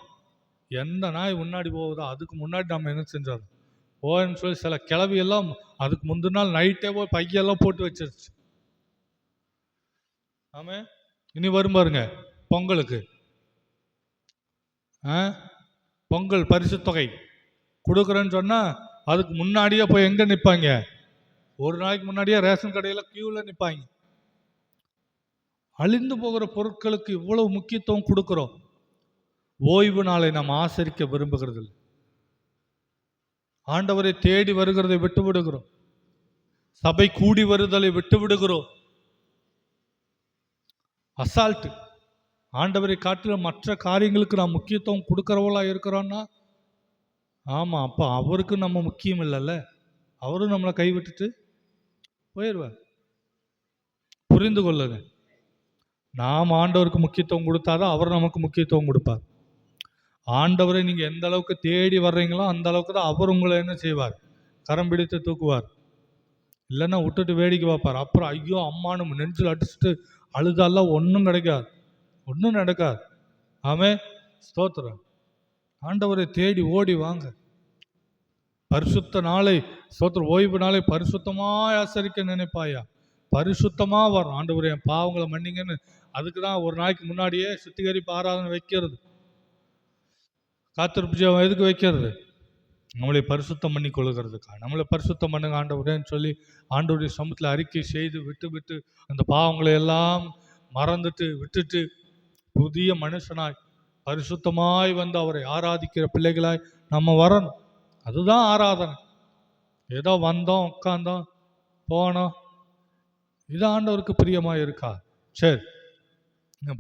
எந்த நாய் முன்னாடி போகுதோ அதுக்கு முன்னாடி நம்ம என்ன செஞ்சோம் போன்னு சொல்லி சில கிளவி எல்லாம் அதுக்கு முந்தின நாள் நைட்டே போய் பையெல்லாம் போட்டு வச்சிருச்சு. ஆமே. இனி வரும் பாருங்க பொங்கலுக்கு, பொங்கல் பரிசு தொகை கொடுக்குறேன்னு சொன்னா அதுக்கு முன்னாடியே போய் எங்க நிற்பாங்க? ஒரு நாளைக்கு முன்னாடியே ரேஷன் கடையில கியூல நிற்பாங்க. அழிந்து போகிற பொருட்களுக்கு இவ்வளவு முக்கியத்துவம் கொடுக்கிறோம். ஓய்வு நாளை நாம் ஆசரிக்க விரும்புகிறது இல்லை. ஆண்டவரை தேடி வருகிறதை விட்டு விடுகிறோம். சபை கூடி வருதலை விட்டு விடுகிறோம். அசால்ட். ஆண்டவரை காட்டில மற்ற காரியங்களுக்கு நாம் முக்கியத்துவம் கொடுக்கறவளா இருக்கிறோம்னா, ஆமா அப்ப அவருக்கு நம்ம முக்கியம் இல்லைல்ல, அவரும் நம்மளை கைவிட்டுட்டு போயிடுவார். புரிந்து கொள்ளுங்க. நாம் ஆண்டவருக்கு முக்கியத்துவம் கொடுத்தாதான் அவர் நமக்கு முக்கியத்துவம் கொடுப்பார். ஆண்டவரை நீங்க எந்த அளவுக்கு தேடி வர்றீங்களோ அந்த அளவுக்கு தான் அவர் உங்களை என்ன செய்வார்? கரம் பிடித்து தூக்குவார். இல்லைன்னா விட்டுட்டு வேடிக்கை பார்ப்பார். அப்புறம் ஐயோ அம்மானு நெஞ்சில் அடிச்சுட்டு அழுதாலாம் ஒன்றும் கிடைக்காது, ஒன்றும் நடக்காது. ஆமே. ஸ்தோத்திரம். ஆண்டவரை தேடி ஓடி வாங்க. பரிசுத்த நாளை ஸ்தோத்திரம் ஓய்வு நாளை பரிசுத்தமாக ஆசரிக்க நினைப்பாயா. பரிசுத்தமா வரும். ஆண்டவரே என் பாவங்களை மன்னிங்கன்னு. அதுக்கு தான் ஒரு நாளைக்கு முன்னாடியே சுத்திகரிப்பு ஆராதனை வைக்கிறது. காத்திருப்பு ஜெபம் எதுக்கு வைக்கிறது? நம்மளை பரிசுத்தம் பண்ணி கொள்ளுகிறதுக்கா. நம்மளை பரிசுத்தம் பண்ணுங்க ஆண்டவரேன்னு சொல்லி ஆண்டவருடைய சமூகத்தில் அறிக்கை செய்து விட்டு அந்த பாவங்களை எல்லாம் மறந்துட்டு விட்டுட்டு புதிய மனுஷனாய் பரிசுத்தமாய் வந்து அவரை ஆராதிக்கிற பிள்ளைகளாய் நம்ம வரணும். அதுதான் ஆராதனை. ஏதோ வந்தோம் உட்காந்தோம் போனோம், இது ஆண்டவருக்கு பிரியமா இருக்கா? சரி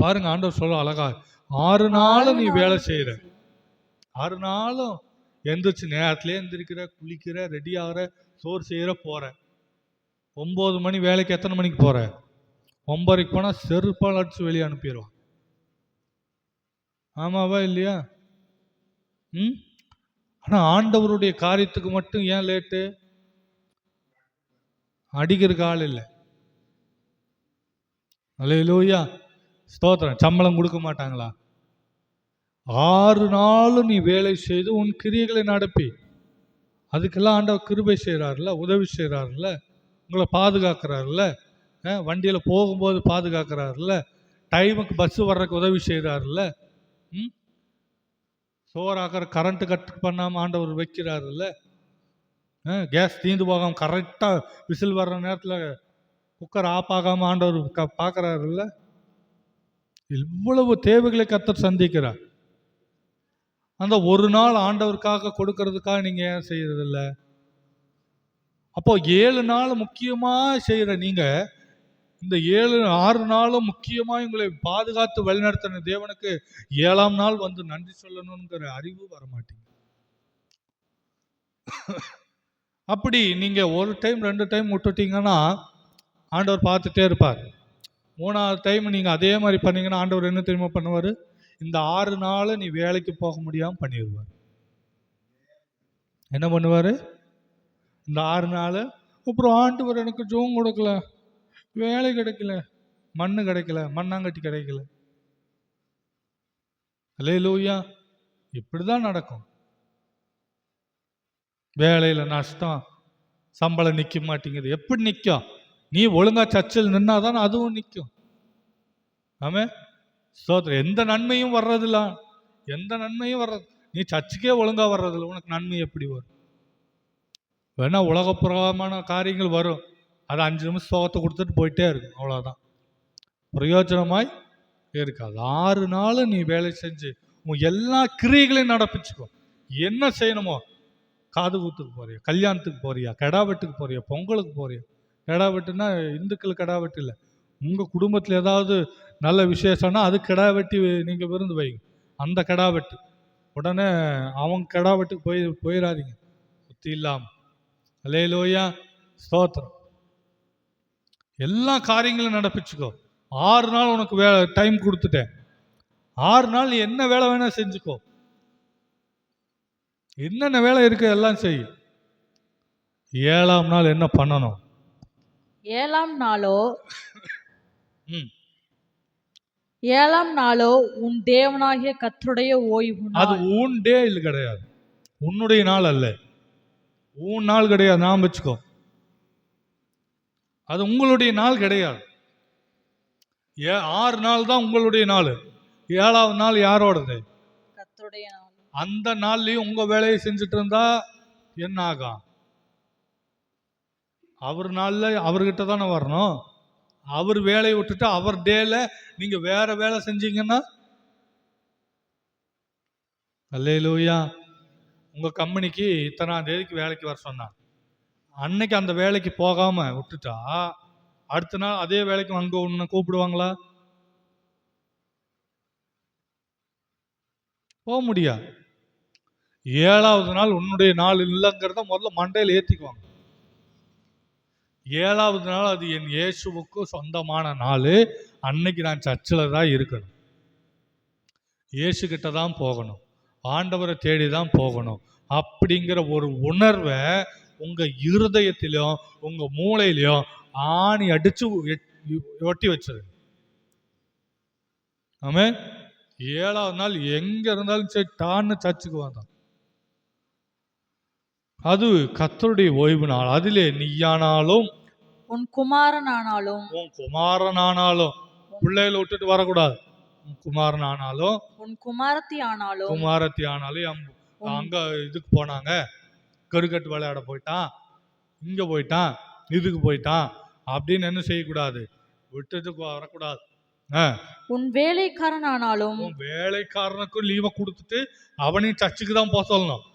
பாருங்க, ஆண்டவர் சொல்ல அழகா 6 நாளும் நீ வேலை செய்யற, 6 நாளும் எந்திரிச்சு நேரத்திலே எந்திரிக்கிற, குளிக்கிற, ரெடி ஆகிற, சோறு செய்யற, போற. 9 மணி வேலைக்கு எத்தனை மணிக்கு போற? 9:30 போனா செருப்பால் அடிச்சு வெளியே அனுப்பிடுவான். ஆமாவா இல்லையா? ஆனா ஆண்டவருடைய காரியத்துக்கு மட்டும் ஏன் லேட்டு? அடிக்கிறதுக்கு ஆள் இல்லை. அல்லேலூயா. ஸ்தோத்திரம். சம்பளம் கொடுக்க மாட்டாங்களா? 6 நாளும் நீ வேலை செய்து உன் கிரியைகளை நடப்பி. அதுக்கெல்லாம் ஆண்டவர் கிருபை செய்கிறார்ல, உதவி செய்கிறார்ல, உங்களை பாதுகாக்கிறார்ல, வண்டியில் போகும்போது பாதுகாக்கிறார்ல, டைமுக்கு பஸ் வர்றதுக்கு உதவி செய்கிறார்ல, சோறாக்கிற கரண்ட்டு கட் பண்ணாமல் ஆண்டவர் வைக்கிறாருல்ல, கேஸ் தீந்து போகாமல் கரெக்டாக விசில் வர்ற நேரத்தில் குக்கர் ஆஃப் ஆகாமல் ஆண்டவர் பார்க்குறாருல்ல. இவ்வளவு தேவைகளை கர்த்தர் சந்திக்கிறார். அந்த ஒரு நாள் ஆண்டவருக்காக கொடுக்கறதுக்காக நீங்கள் ஏன் செய்யறதில்ல? அப்போ 7 நாள் முக்கியமா செய்யற நீங்க இந்த 6 நாளும் முக்கியமா உங்களை பாதுகாத்து வழிநடத்தின தேவனுக்கு 7ஆம் நாள் வந்து நன்றி சொல்லணுங்கிற அறிவு வர மாட்டேங்குது. அப்படி நீங்க ஒரு டைம் 2 டைம் விட்டுட்டீங்கன்னா ஆண்டவர் பார்த்துட்டே இருப்பார். 3வது டைம் நீங்க அதே மாதிரி பண்ணீங்கன்னா ஆண்டவர் என்ன தெரியுமா பண்ணுவாரு? இந்த 6 நாள் நீ வேலைக்கு போக முடியாம பண்ணிடுவார். என்ன பண்ணுவாரு? இந்த 6 நாள் அப்புறம் ஆண்டவர் எனக்கு ஜோம் கொடுக்கல, வேலை கிடைக்கல, மண்ணு கிடைக்கல, மண்ணாங்கட்டி கிடைக்கல. அல்லேலூயா. இப்படிதான் நடக்கும். வேலையில நஷ்டம், சம்பளம் நிக்க மாட்டேங்குது. எப்படி நிற்கும்? நீ ஒழுங்கா சர்ச்சில் நின்னாதான் அதுவும் நிற்கும். ஆமென். ஸ்தோத்திரம். எந்த நன்மையும் வர்றதில்ல, எந்த நன்மையும் வர்றது. நீ சர்ச்சுக்கே ஒழுங்கா வர்றதில்ல, உனக்கு நன்மை எப்படி வரும்? வேணா உலகப்புறமான காரியங்கள் வரும், அது 5 நிமிஷம் சோகத்தை கொடுத்துட்டு போயிட்டே இருக்கும், அவ்வளோதான். பிரயோஜனமாய் இருக்காது. 6 நாள் நீ வேலை செஞ்சு உன் எல்லா கிரியைகளையும் நடப்பிச்சுக்கோ. என்ன செய்யணுமோ, காது குத்துக்கு போறியா, கல்யாணத்துக்கு போறியா, கெடா வெட்டுக்கு போறியா, பொங்கலுக்கு போறியா. கெடா வெட்டுனா இந்துக்கள் கெடா வெட்டு இல்லை, உங்கள் குடும்பத்தில் ஏதாவது நல்ல விசேஷம்னா அது கெடா வெட்டி நீங்கள் விருந்து வைங்க, அந்த கெடா வெட்டு. உடனே அவங்க கெடா வெட்டுக்கு போயிடாதீங்க புத்தி இல்லாமல். அல்லேலூயா. ஸ்தோத்திரம். எல்லா காரியங்களும் நடப்பிச்சுக்கோ. 6 நாள் உனக்கு டைம் கொடுத்துட்டேன். 6 நாள் நீ என்ன வேலை வேணா செஞ்சுக்கோ. என்னென்ன வேலை இருக்கு எல்லாம் செய். 7ஆம் நாள் என்ன பண்ணணும்? 7ஆம் நாளோ உன் தேவனாகிய கர்த்தருடைய ஓய்வு நாள். அது உன் டே இல்லை, கிடையாது. உன்னுடைய நாள் அல்ல, உன் நாள் கிடையாது. நான் வச்சுக்கோ, அது உங்களுடைய நாள் கிடையாது. 6 நாள் தான் உங்களுடைய நாள். 7ஆவது நாள் யாரோடது? கர்த்தருடைய நாள். அந்த நாள்லயும் உங்க வேலையை செஞ்சுட்டு இருந்தா என்ன ஆகும்? அவர் நாள்ல அவர்கிட்ட தானே வரணும். அவர் வேலையை விட்டுட்டு அவர் டேல நீங்க வேற வேலை செஞ்சீங்கன்னா, அல்லேலூயா. உங்க கம்பெனிக்கு இத்தனாம் தேதிக்கு வேலைக்கு வர சொன்னாங்க, அன்னைக்கு அந்த வேலைக்கு போகாம விட்டுட்டா அடுத்த நாள் அதே வேலைக்கு அங்க ஒன்று கூப்பிடுவாங்களா? போக முடியாது. 7ஆவது நாள் உன்னுடைய நாள் இல்லைங்கிறத முதல்ல மண்டையில் ஏற்றிக்குவாங்க. 7ஆவது நாள் அது என் இயேசுவுக்கு சொந்தமான நாள். அன்னைக்கு நான் சர்ச்சில் தான் இருக்கணும், இயேசு கிட்ட தான் போகணும், ஆண்டவரை தேடி தான் போகணும் அப்படிங்கிற ஒரு உணர்வை உங்க இருதயத்திலும் உங்க மூளையிலையும் ஆணி அடிச்சு ஒட்டி வச்சிருங்க. ஆமென். 7ஆவது நாள் எங்க இருந்தாலும் சரி டான்னு சர்ச்சுக்கு வந்தான். அது கர்த்தருடைய ஓய்வு நாள். அதிலே நீயானாலும் உன் குமாரனானாலும் உன் குமாரனானாலும், பிள்ளைகளை விட்டுட்டு வரக்கூடாது. உன் குமாரன் ஆனாலும் உன் குமாரத்தி ஆனாலும் அங்க இதுக்கு போனாங்க, கருக்கட்டு விளையாட போயிட்டான், இங்க போயிட்டான், இதுக்கு போயிட்டான் அப்படின்னு என்ன செய்யக்கூடாது? விட்டுட்டு வரக்கூடாது. உன் வேலைக்காரனானாலும் உன் வேலைக்காரனுக்கும் லீவை கொடுத்துட்டு அவனையும் சர்ச்சுக்கு தான் போக சொல்லணும்.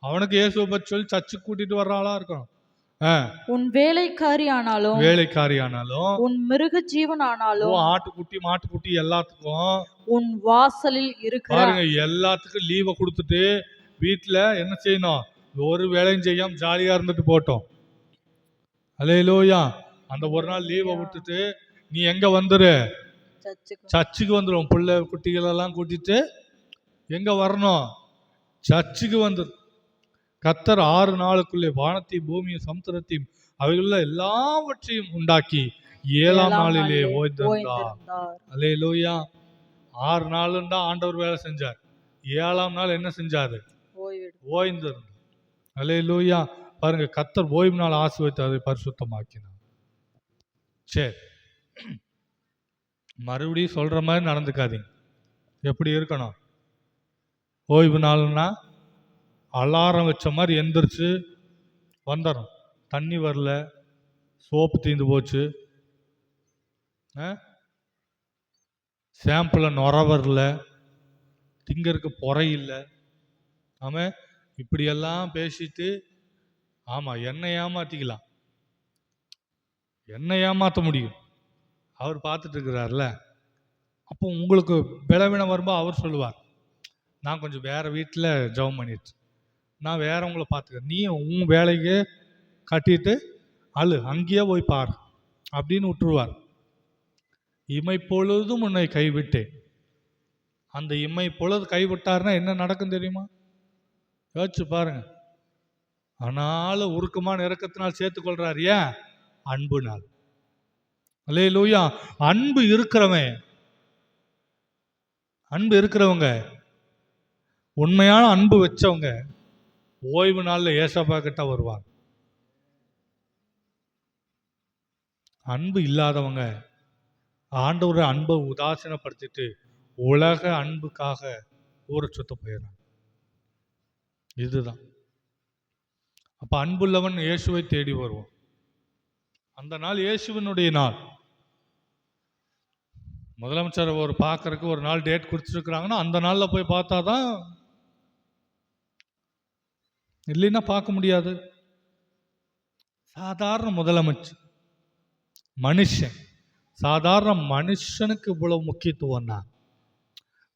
அவனுக்கு இயேசுவை பற்றி சொல்லி சர்ச்சுக்கு கூட்டிட்டு வர்ற ஆளா இருக்கணும். உன் வேலைக்காரி ஆனாலும் உன் மிருக ஜீவன் ஆனாலும் ஆட்டுக்குட்டி மாட்டுக்குட்டி எல்லாத்துக்கும் உன் வாசலில் இருக்கிற பாருங்க, எல்லாத்துக்கும் லீவை கொடுத்துட்டு வீட்டுல என்ன செய்யணும்? ஒரு வேலையும் செய்யாம ஜாலியா இருந்துட்டு போட்டோம். அல்லேலூயா. அந்த ஒரு நாள் லீவை விட்டுட்டு நீ எங்க வந்துரு? சர்ச்சுக்கு வந்துடும். பிள்ளை குட்டிகள் எல்லாம் கூட்டிட்டு எங்க வரணும்? சர்ச்சுக்கு வந்துடும். கர்த்தர் 6 நாளுக்குள்ளே வானத்தையும் பூமியும் சமுத்திரத்தையும் அவைகளுள்ள எல்லாவற்றையும் உண்டாக்கி 7ஆம் நாளிலே ஓய்ந்திருந்தார். அல்லேலூயா. 6 நாளும் தான் ஆண்டவர் வேலை செஞ்சார். 7ஆம் நாள் என்ன செஞ்சாரு? ஓய்ந்திருந்தார். அல்லேலூயா. பாருங்க, கர்த்தர் ஓய்வு நாள் ஆசீர்வதித்து அதை பரிசுத்தமாக்கினார். சரி, மறுபடியும் சொல்ற மாதிரி நடந்துக்காதீங்க. எப்படி இருக்கணும்? ஓய்வு நாள்னா அலாரம் வச்ச மாதிரி எந்திரிச்சு வந்துடும். தண்ணி வரல, சோப்பு தீந்து போச்சு, ஷாம்பில் நுர வரல, திங்கருக்கு பொறை இல்லை, ஆமாம், இப்படியெல்லாம் பேசிட்டு ஆமா, என்னை ஏமாத்திக்கலாம், என்னை ஏமாத்த முடியும். அவர் பார்த்துட்டு இருக்கிறார்ல. அப்போ உங்களுக்கு பலவீனம் வரும்போது அவர் சொல்லுவார், நான் கொஞ்சம் வேற வீட்டில் ஜெபம் பண்ணிட்டு நான் வேறவங்கள பார்த்துக்கிறேன், நீ உன் வேலைக்கு கட்டிட்டு அங்கேயே போய் பார் அப்படின்னு விட்டுருவார். இமை பொழுதும் உன்னை கைவிட்டேன். அந்த இமை பொழுது கைவிட்டாருன்னா என்ன நடக்கும் தெரியுமா? யோசிச்சு பாருங்க. ஆனாலும் உருக்கமான இரக்கத்தினால் சேர்த்துக்கொள்றார். ஏன்? அன்பு நாள். அல்லேலூயா. அன்பு இருக்கிறவங்க, உண்மையான அன்பு வச்சவங்க ஓய்வு நாள்ல ஏசப்பா கிட்ட வருவாங்க. அன்பு இல்லாதவங்க ஆண்டவரை அன்பை உதாசீனப்படுத்திட்டு உலக அன்புக்காக ஊரை சுத்த போயிடுறாங்க. இதுதான். அப்ப அன்புள்ளவன் இயேசுவை தேடி வருவான். அந்த நாள் இயேசுவினுடைய நாள். முதலமைச்சர் ஒரு பார்க்கறதுக்கு ஒரு நாள் டேட் கொடுத்துருக்குறாங்கன்னா அந்த நாள்ல போய் பார்த்தாதான், இல்லைன்னா பார்க்க முடியாது. சாதாரண முதலமைச்சர் மனுஷன், சாதாரண மனுஷனுக்கு இவ்வளவு முக்கியத்துவம் தான்.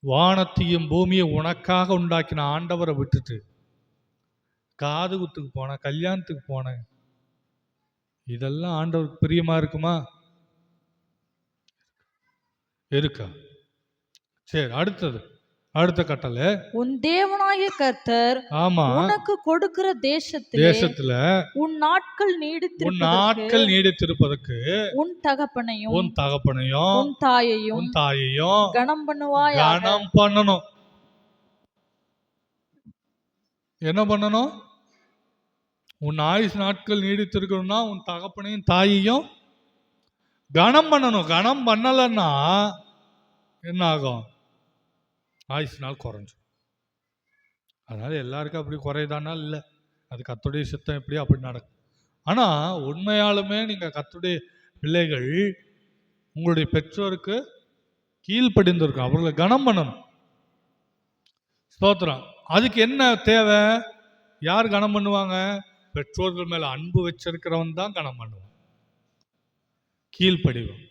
வானத்தையும் பூமியை உனக்காக உண்டாக்கின ஆண்டவரை விட்டுட்டு காது குத்துக்கு போன, கல்யாணத்துக்கு போன, இதெல்லாம் ஆண்டவருக்கு பிரியமா இருக்குமா? இருக்கா? சரி, அடுத்த கட்டளை, உன் தேவனாகிய கர்த்தர் ஆமா உனக்கு கொடுக்கிற தேசத்துல உன் நாட்கள் நீடித்திருப்பதற்கு உன் தகப்பனையும் உன் தாயையும் கனம் பண்ணுவாய். கனம் பண்ணணும். என்ன பண்ணணும்? உன் ஆயுசு நாட்கள் நீடித்திருக்கணும்னா உன் தகப்பனையும் தாயையும் கனம் பண்ணணும். கனம் பண்ணலன்னா என்ன ஆகும்? ஆயுசு நாள் குறைஞ்சும். அதனால எல்லாருக்கும் அப்படி குறையுதானா? இல்லை, அது கர்த்தருடைய சித்தம், எப்படியோ அப்படி நடக்கும். ஆனா உண்மையாலுமே நீங்க கர்த்தருடைய பிள்ளைகள் உங்களுடைய பெற்றோருக்கு கீழ்ப்படிந்திருக்கும், அவர்களை கனம் பண்ணணும். ஸ்தோத்திரம். அதுக்கு என்ன தேவை? யார் கனம் பண்ணுவாங்க? பெற்றோர்கள் மேல அன்பு வச்சிருக்கிறவன் தான் கனம் பண்ணுவான், கீழ்ப்படிவான்.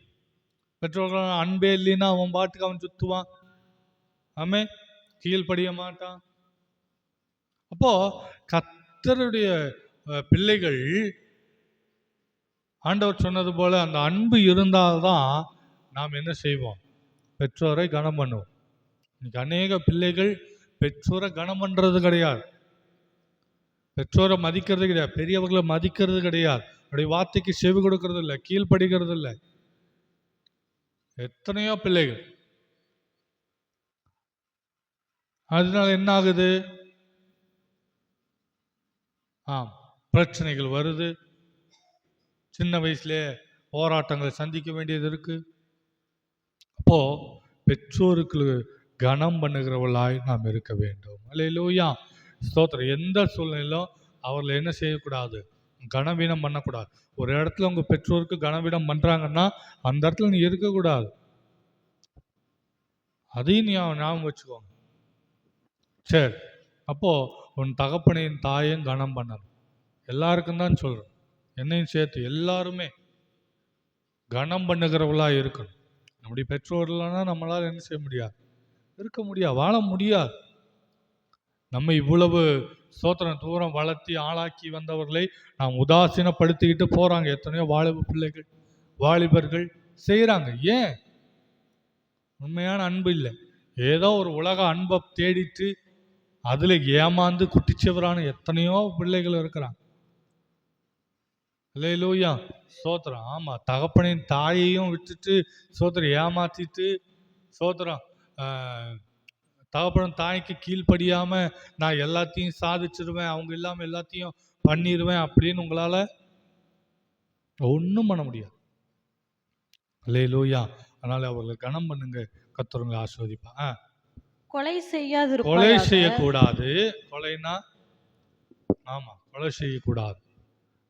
பெற்றோர்கள் அன்பே இல்லைன்னா அவன் பாட்டுக்கு அவன் சுத்துவான், ஆமே, கீழ்ப்படிய மாட்டான். அப்போ கர்த்தருடைய பிள்ளைகள் ஆண்டவர் சொன்னது போல அந்த அன்பு இருந்தால்தான் நாம் என்ன செய்வோம்? பெற்றோரை கனம் பண்ணுவோம். இன்னைக்கு அநேக பிள்ளைகள் பெற்றோரை கனம் பண்றது கிடையாது, பெற்றோரை மதிக்கிறது கிடையாது, பெரியவர்களை மதிக்கிறது கிடையாது, அப்படி வார்த்தைக்கு செவி கொடுக்கறது இல்லை, கீழ்ப்படுகிறது இல்லை. எத்தனையோ பிள்ளைகள். அதனால என்ன ஆகுது? பிரச்சனைகள் வருது. சின்ன வயசுல போராட்டங்களை சந்திக்க வேண்டியது இருக்கு. அப்போ பெற்றோருக்கு கனம் பண்ணுகிறவர்களாய் நாம் இருக்க வேண்டும். அல்லேலூயா, ஸ்தோத்திரம். எந்த சூழ்நிலையிலும் அவர்களை என்ன செய்யக்கூடாது? கனவீனம் பண்ணக்கூடாது. ஒரு இடத்துல உங்க பெற்றோருக்கு கனவீனம் பண்றாங்கன்னா அந்த இடத்துல நீ இருக்கக்கூடாது. அதையும் நீ ஞாபகம் வச்சுக்கோங்க. சரி, அப்போ உன் தகப்பனையும் தாயையும் கனம் பண்ணணும். எல்லாருக்கும் தான் சொல்றேன், என்னையும் சேர்த்து எல்லாருமே கனம் பண்ணுகிறவளா இருக்கணும். நம்முடைய பெற்றோர்கள்னா நம்மளால என்ன செய்ய முடியாது? இருக்க முடியாது, வாழ முடியாது. நம்ம இவ்வளவு ஸ்தோத்திரம் தூரம் வளர்த்தி ஆளாக்கி வந்தவர்களை நாம் உதாசீனப்படுத்திக்கிட்டு போறாங்க. எத்தனையோ வாலிப பிள்ளைகள், வாலிபர்கள் செய்யறாங்க. ஏன்? உண்மையான அன்பு இல்லை, ஏதோ ஒரு உலக அன்பை தேடிட்டு அதுல ஏமாந்து குட்டிச்சவரான எத்தனையோ பிள்ளைகள் இருக்கிறாங்க. அல்லேலூயா, ஸ்தோத்திரம். ஆமா, தகப்பனின் தாயையும் விட்டுட்டு ஸ்தோத்திரம் ஏமாத்திட்டு ஸ்தோத்திரம் தகப்பன் தாய்க்கு கீழ்ப்படியாம நான் எல்லாத்தையும் சாதிச்சிருவேன், அவங்க இல்லாம எல்லாத்தையும் பண்ணிடுவேன் அப்படின்னு உங்களால ஒன்றும் பண்ண முடியாது. அல்லேலூயா. அதனால அவர்களை கனம் பண்ணுங்க, கர்த்தர் ஆசீர்வதிப்பா. கொலை செய்யக்கூடாது. கொலைனா கொலை செய்யக்கூடாது.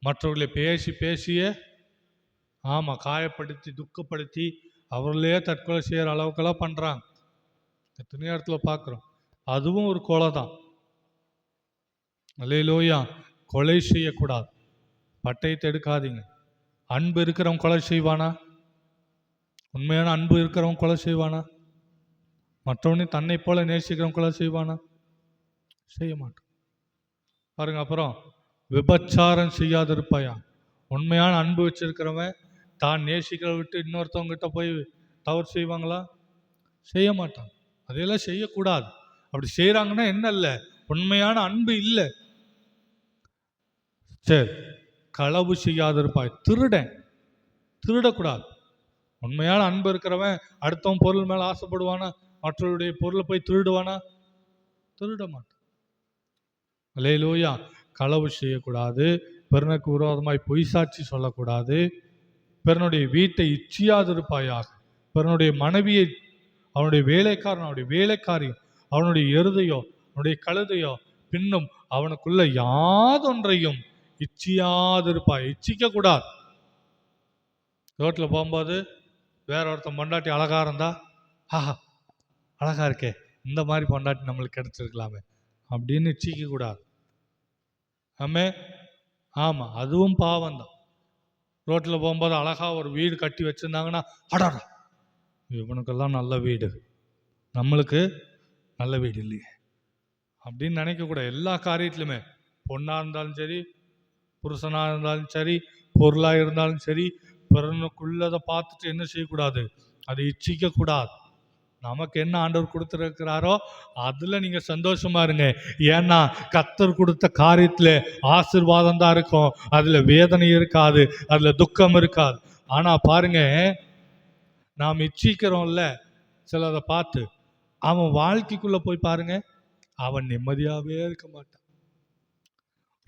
மற்றவர்களை பேசிய காயப்படுத்தி துக்கப்படுத்தி அவர்களே தற்கொலை செய்யற அளவுக்கெல்லாம் பண்றாங்க. எத்தனை இடத்துல பார்க்குறோம். அதுவும் ஒரு கொலை தான். அல்லேலூயா. கொலை செய்யக்கூடாது. பட்டயத்தை எடுக்காதீங்க. அன்பு இருக்கிறவன் கொலை செய்வானா? உண்மையான அன்பு இருக்கிறவன் கொலை செய்வானா? மற்றவனே தன்னை போல நேசிக்கிறவன் கொலை செய்வானா? செய்ய மாட்டான். பாருங்க. அப்புறம் விபச்சாரம் செய்யாதிருப்பாயா. உண்மையான அன்பு வச்சிருக்கிறவன் தான் நேசிக்கிற விட்டு இன்னொருத்தவங்கிட்ட போய் தவறு செய்வாங்களா? செய்ய மாட்டான். அதையெல்லாம் செய்யக்கூடாது. அப்படி செய்யறாங்கன்னா என்ன இல்லை, உண்மையான அன்பு இல்லை. சரி, களவு செய்யாதிருப்பாய். திருடக்கூடாது. உண்மையான அன்பு இருக்கிறவன் அடுத்தவன் பொருள் மேல ஆசைப்படுவானா? மற்றவருடைய பொருளை போய் திருடுவானா? திருட மாட்டான். அல்லேலூயா. களவு செய்யக்கூடாது. பிறனுக்கு விரோதமாய் பொய் சாட்சி சொல்லக்கூடாது. பிறனுடைய வீட்டை இச்சியாதிருப்பாயாக. பிறனுடைய மனைவியை, அவனுடைய வேலைக்காரன், அவனுடைய வேலைக்காரியம், அவனுடைய எருதையோ அவனுடைய கழுதையோ பின்னும் அவனுக்குள்ள யாதொன்றையும் இச்சியாதிருப்பாய். இச்சிக்க கூடாது. ரோட்டில் போகும்போது வேற ஒருத்தன் பொண்டாட்டி அழகா இருந்தா, ஆஹா அழகா இருக்கே, இந்த மாதிரி பொண்டாட்டி நம்மளுக்கு கிடைச்சிருக்கலாமே அப்படின்னு இச்சிக்க கூடாது. ஆமா, அதுவும் பாவம் தான். ரோட்டில் போகும்போது அழகா ஒரு வீடு கட்டி வச்சிருந்தாங்கன்னா, அடாடா இவனுக்கெல்லாம் நல்ல வீடு, நம்மளுக்கு நல்ல வீடு இல்லையே அப்படின்னு நினைக்கக்கூடாது. எல்லா காரியத்திலுமே, பொண்ணா இருந்தாலும் சரி, புருஷனா இருந்தாலும் சரி, பொருளா இருந்தாலும் சரி, பிறனுக்குள்ளதை பார்த்துட்டு என்ன செய்யக்கூடாது, அதை இச்சிக்க கூடாது. நமக்கு என்ன ஆண்டவர் கொடுத்துருக்கிறாரோ அதுல நீங்க சந்தோஷமா இருங்க. ஏன்னா கர்த்தர் கொடுத்த காரியத்துல ஆசீர்வாதம் தான் இருக்கும், அதுல வேதனை இருக்காது, அதுல துக்கம் இருக்காது. ஆனா பாருங்க, நாம் இச்சிக்கிறோம்ல சிலதை பார்த்து, அவன் வாழ்க்கைக்குள்ள போய் பாருங்க, அவன் நிம்மதியாவே இருக்க மாட்டான்.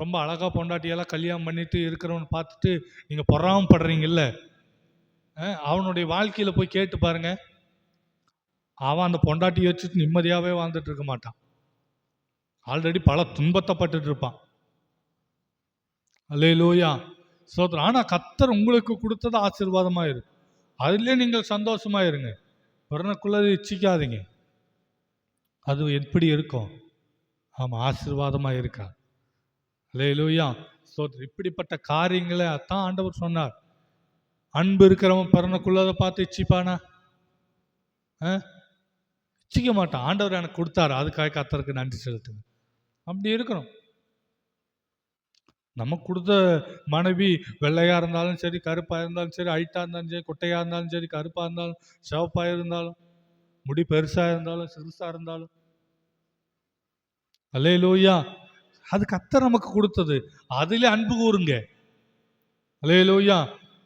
ரொம்ப அழகா பொண்டாட்டியெல்லாம் கல்யாணம் பண்ணிட்டு இருக்கிறவன் பார்த்துட்டு நீங்க பொறாமப்படுறீங்கல்ல, அவனுடைய வாழ்க்கையில போய் கேட்டு பாருங்க, அவன் அந்த பொண்டாட்டியை வச்சுட்டு நிம்மதியாவே வாழ்ந்துட்டு இருக்க மாட்டான். ஆல்ரெடி பல துன்பத்தைப்பட்டு இருப்பான். அல்லேலூயா, ஸ்தோத்திரம். ஆனா கர்த்தர் உங்களுக்கு கொடுத்தது ஆசீர்வாதமா இருக்கு, அதுலயே நீங்கள் சந்தோஷமா இருங்க. பிறனுக்குள்ளதை இச்சிக்காதீங்க. அது எப்படி இருக்கும்? ஆமா, ஆசீர்வாதமா இருக்கா. அல்லேலூயா, ஸ்தோத்திரம். இப்படிப்பட்ட காரியங்களை தான் ஆண்டவர் சொன்னார். அன்பு இருக்கிறவன் பிறனுக்குள்ளதை பார்த்து இச்சிப்பானா? இச்சிக்க மாட்டான். ஆண்டவர் எனக்கு கொடுத்தாரு, அதுக்காக கர்த்தருக்கு நன்றி செலுத்துங்க. அப்படி இருக்கணும். நமக்கு கொடுத்த மனைவி வெள்ளையா இருந்தாலும் சரி, கருப்பா இருந்தாலும் சரி, ஹைட்டா இருந்தாலும் சரி, குட்டையா இருந்தாலும் சரி, கருப்பா இருந்தாலும் சிவப்பா இருந்தாலும், முடி பெருசா இருந்தாலும் சிறுசா இருந்தாலும், அல்லேலூயா, அது கர்த்தர் நமக்கு கொடுத்தது. அதிலே அன்பு கூறுங்க. அல்லேலூயா.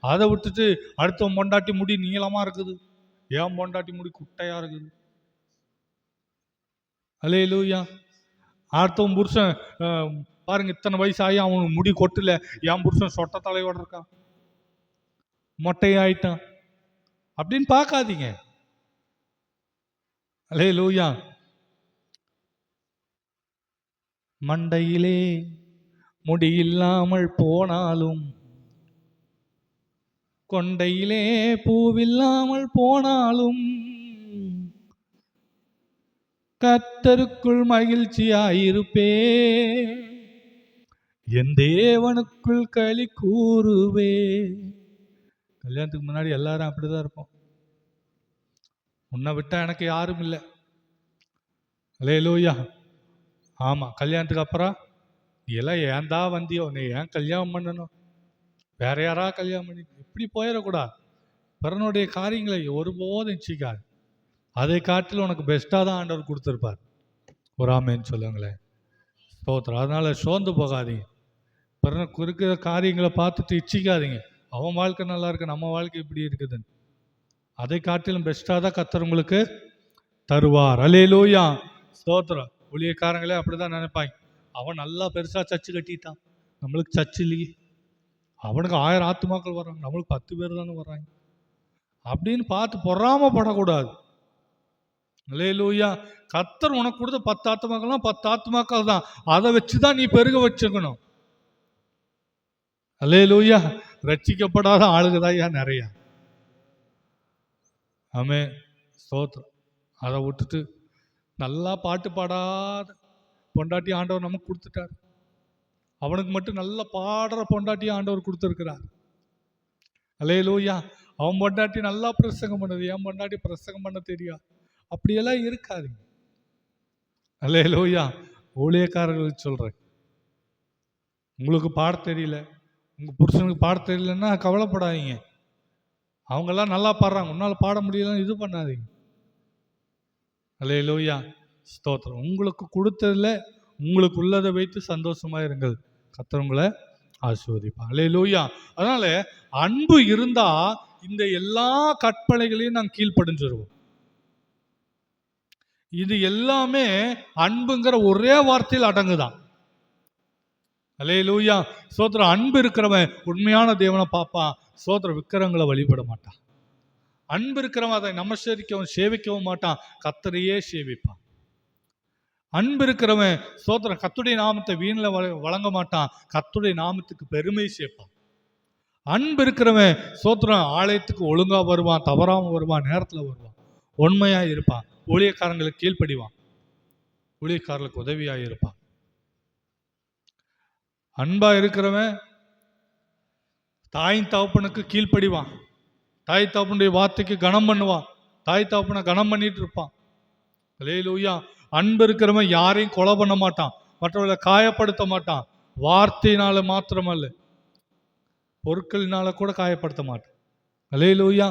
அதை விட்டுட்டு அடுத்த பொண்டாட்டி முடி நீளமா இருக்குது, ஏன் பொண்டாட்டி முடி குட்டையா இருக்குது. அல்லேலூயா. அடுத்தவன் புருஷன் பாருங்க, இத்தனை வயசு ஆகி அவனுக்கு முடி கொட்டல, என் புருஷன் சொட்ட தலையோட இருக்கான், மொட்டையாயிட்டான் அப்படின்னு பார்க்காதீங்க. அல்லேலூயா. மண்டையிலே முடி இல்லாமல் போனாலும், கொண்டையிலே பூவில்லாமல் போனாலும், கர்த்தருக்குள் மகிழ்ச்சியாயிருப்பே, என் தேவனுக்குள் களி கூறுவே. கல்யாணத்துக்கு முன்னாடி எல்லாரும் அப்படிதான் இருப்போம். உன்னை விட்டா எனக்கு யாரும் இல்லை. அல்லேலூயா. ஆமா, கல்யாணத்துக்கு அப்புறம் நீ எல்லாம் ஏன்டா வந்தியோ, நீ ஏன் கல்யாணம் பண்ணணும், வேற யாரா கல்யாணம் பண்ணி, இப்படி போயிடக்கூடாது. பிறனுடைய காரியங்களை ஒருபோதும் இச்சிக்காது. அதை காட்டில் உனக்கு பெஸ்ட்டாக தான் ஆண்டவர் கொடுத்துருப்பார். ஒரு ஆமேன்னு சொல்லுங்களேன். ஸ்தோத்திரம். அதனால சோர்ந்து போகாதீங்க. பிறனுக்கு இருக்கிற காரியங்களை பார்த்துட்டு இச்சிக்காதீங்க. அவன் வாழ்க்கை நல்லா இருக்கு, நம்ம வாழ்க்கை இப்படி இருக்குதுன்னு. அதை காட்டிலும் பெஸ்ட்டாக தான் கர்த்தர் உங்களுக்கு தருவார். அல்லேலூயா, ஸ்தோத்திரம். ஊழியக்காரங்களே அப்படிதான் நினைப்பாங்க, அவன் நல்லா பெருசா சர்ச்சு கட்டிட்டான், நம்மளுக்கு சர்ச்சு இல்லையே, அவனுக்கு 1000 ஆத்துமாக்கள் வர்றாங்க, நம்மளுக்கு 10 பேர் தானே வர்றாங்க அப்படின்னு பார்த்து பொறாமப்படக்கூடாது. அல்லேலூயா. கர்த்தர் உனக்கு கொடுத்த 10 ஆத்துமாக்கள்னா 10 ஆத்துமாக்கள் தான், அதை வச்சுதான் நீ பெருக வச்சுக்கணும். அல்லேலூயா. ரட்சிக்கப்படாத ஆளுகதாயா நிறைய. ஆமே, ஸ்தோத்திரம். அதை விட்டுட்டு நல்லா பாட்டு பாடாத பொண்டாட்டி ஆண்டவர் நமக்கு கொடுத்துட்டார், அவனுக்கு மட்டும் நல்ல பாடுற பொண்டாட்டியும் ஆண்டவர் கொடுத்துருக்கிறார். அல்லேலூயா. அவன் பொண்டாட்டி நல்லா பிரசங்கம் பண்ணுது, என் பொண்டாட்டி பிரசங்கம் பண்ண தெரியாது. அப்படியெல்லாம் இருக்காதுங்க. அல்லேலூயா. ஊழியக்காரர்களுக்கு சொல்றேன், உங்களுக்கு பாட தெரியல, உங்க புருஷனுக்கு பாட தெரியலன்னா கவலைப்படாதீங்க. அவங்கெல்லாம் நல்லா பாடுறாங்க, உன்னால பாட முடியலன்னு இது பண்ணாதீங்க. அல்லேலூயா. ஸ்தோத்திரம். உங்களுக்கு கொடுத்ததுல உங்களுக்கு உள்ளதை வைத்து சந்தோஷமா இருங்கள். கர்த்தர் உங்களை ஆசீர்வதிப்பார். அல்லேலூயா. அதனால அன்பு இருந்தா இந்த எல்லா கற்பனைகளையும் நாம் கீழ்ப்படிஞ்சிருவோம். இது எல்லாமே அன்புங்கிற ஒரே வார்த்தையில் அடங்குதான். அல்லேலூயா. ஸ்தோத்திரம். அன்பு இருக்கிறவன் உண்மையான தேவனை பார்ப்பான். ஸ்தோத்திரம். விக்கிரகங்களை வழிபட மாட்டான். அன்பு இருக்கிறவன் அதை நமஸ்கரிக்கவும் சேவிக்கவும் மாட்டான், கர்த்தரையே சேவிப்பான். அன்பு இருக்கிறவன் ஸ்தோத்திரம் கர்த்தருடைய நாமத்தை வீணில் வழங்க மாட்டான், கர்த்தருடைய நாமத்துக்கு பெருமை சேர்ப்பான். அன்பு இருக்கிறவன் ஸ்தோத்திரம் ஆலயத்துக்கு ஒழுங்கா வருவான், தவறாம வருவான், நேரத்தில் வருவான், உண்மையா இருப்பான், ஊழியக்காரங்களுக்கு கீழ்ப்படிவான், ஊழியக்காரர்களுக்கு உதவியா இருப்பான். அன்பா இருக்கிறவன் தாயின் தகப்பனுக்கு கீழ்ப்படிவான், தாய் தகப்பனுடைய வார்த்தைக்கு கனம் பண்ணுவான், தாய் தகப்பனை கனம் பண்ணிட்டு இருப்பான். அல்லேலூயா. அன்பு இருக்கிறவன் யாரையும் கொலை பண்ண மாட்டான், மற்றவர்களை காயப்படுத்த மாட்டான். வார்த்தையினால மாத்திரமல்ல, பொருட்களினால கூட காயப்படுத்த மாட்டான். அல்லேலூயா.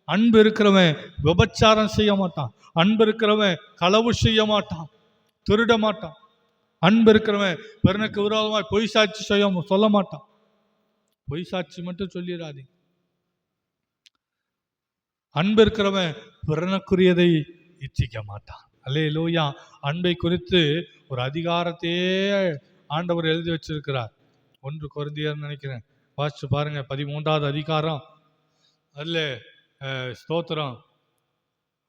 அன்பு இருக்கிறவன் விபச்சாரம் செய்ய மாட்டான். அன்பு இருக்கிறவன் களவு செய்ய மாட்டான், திருட மாட்டான். அன்பு இருக்கிறவன் பிறனுக்கு விரோதமாய் பொய் சாட்சி சொல்ல மாட்டான். பொய் சாட்சி மட்டும் சொல்லிடாதீங்க. அன்பு இருக்கிறவன் பிறனுக்குரியதை இச்சிக்க மாட்டான். அல்லேலூயா. அன்பை குறித்து ஒரு அதிகாரத்தையே ஆண்டவர் எழுதி வச்சிருக்கிறார். 1 கொரிந்தியர் நினைக்கிறேன், வாசிச்சு பாருங்க, 13வது அதிகாரம். அதில் ஸ்தோத்திரம்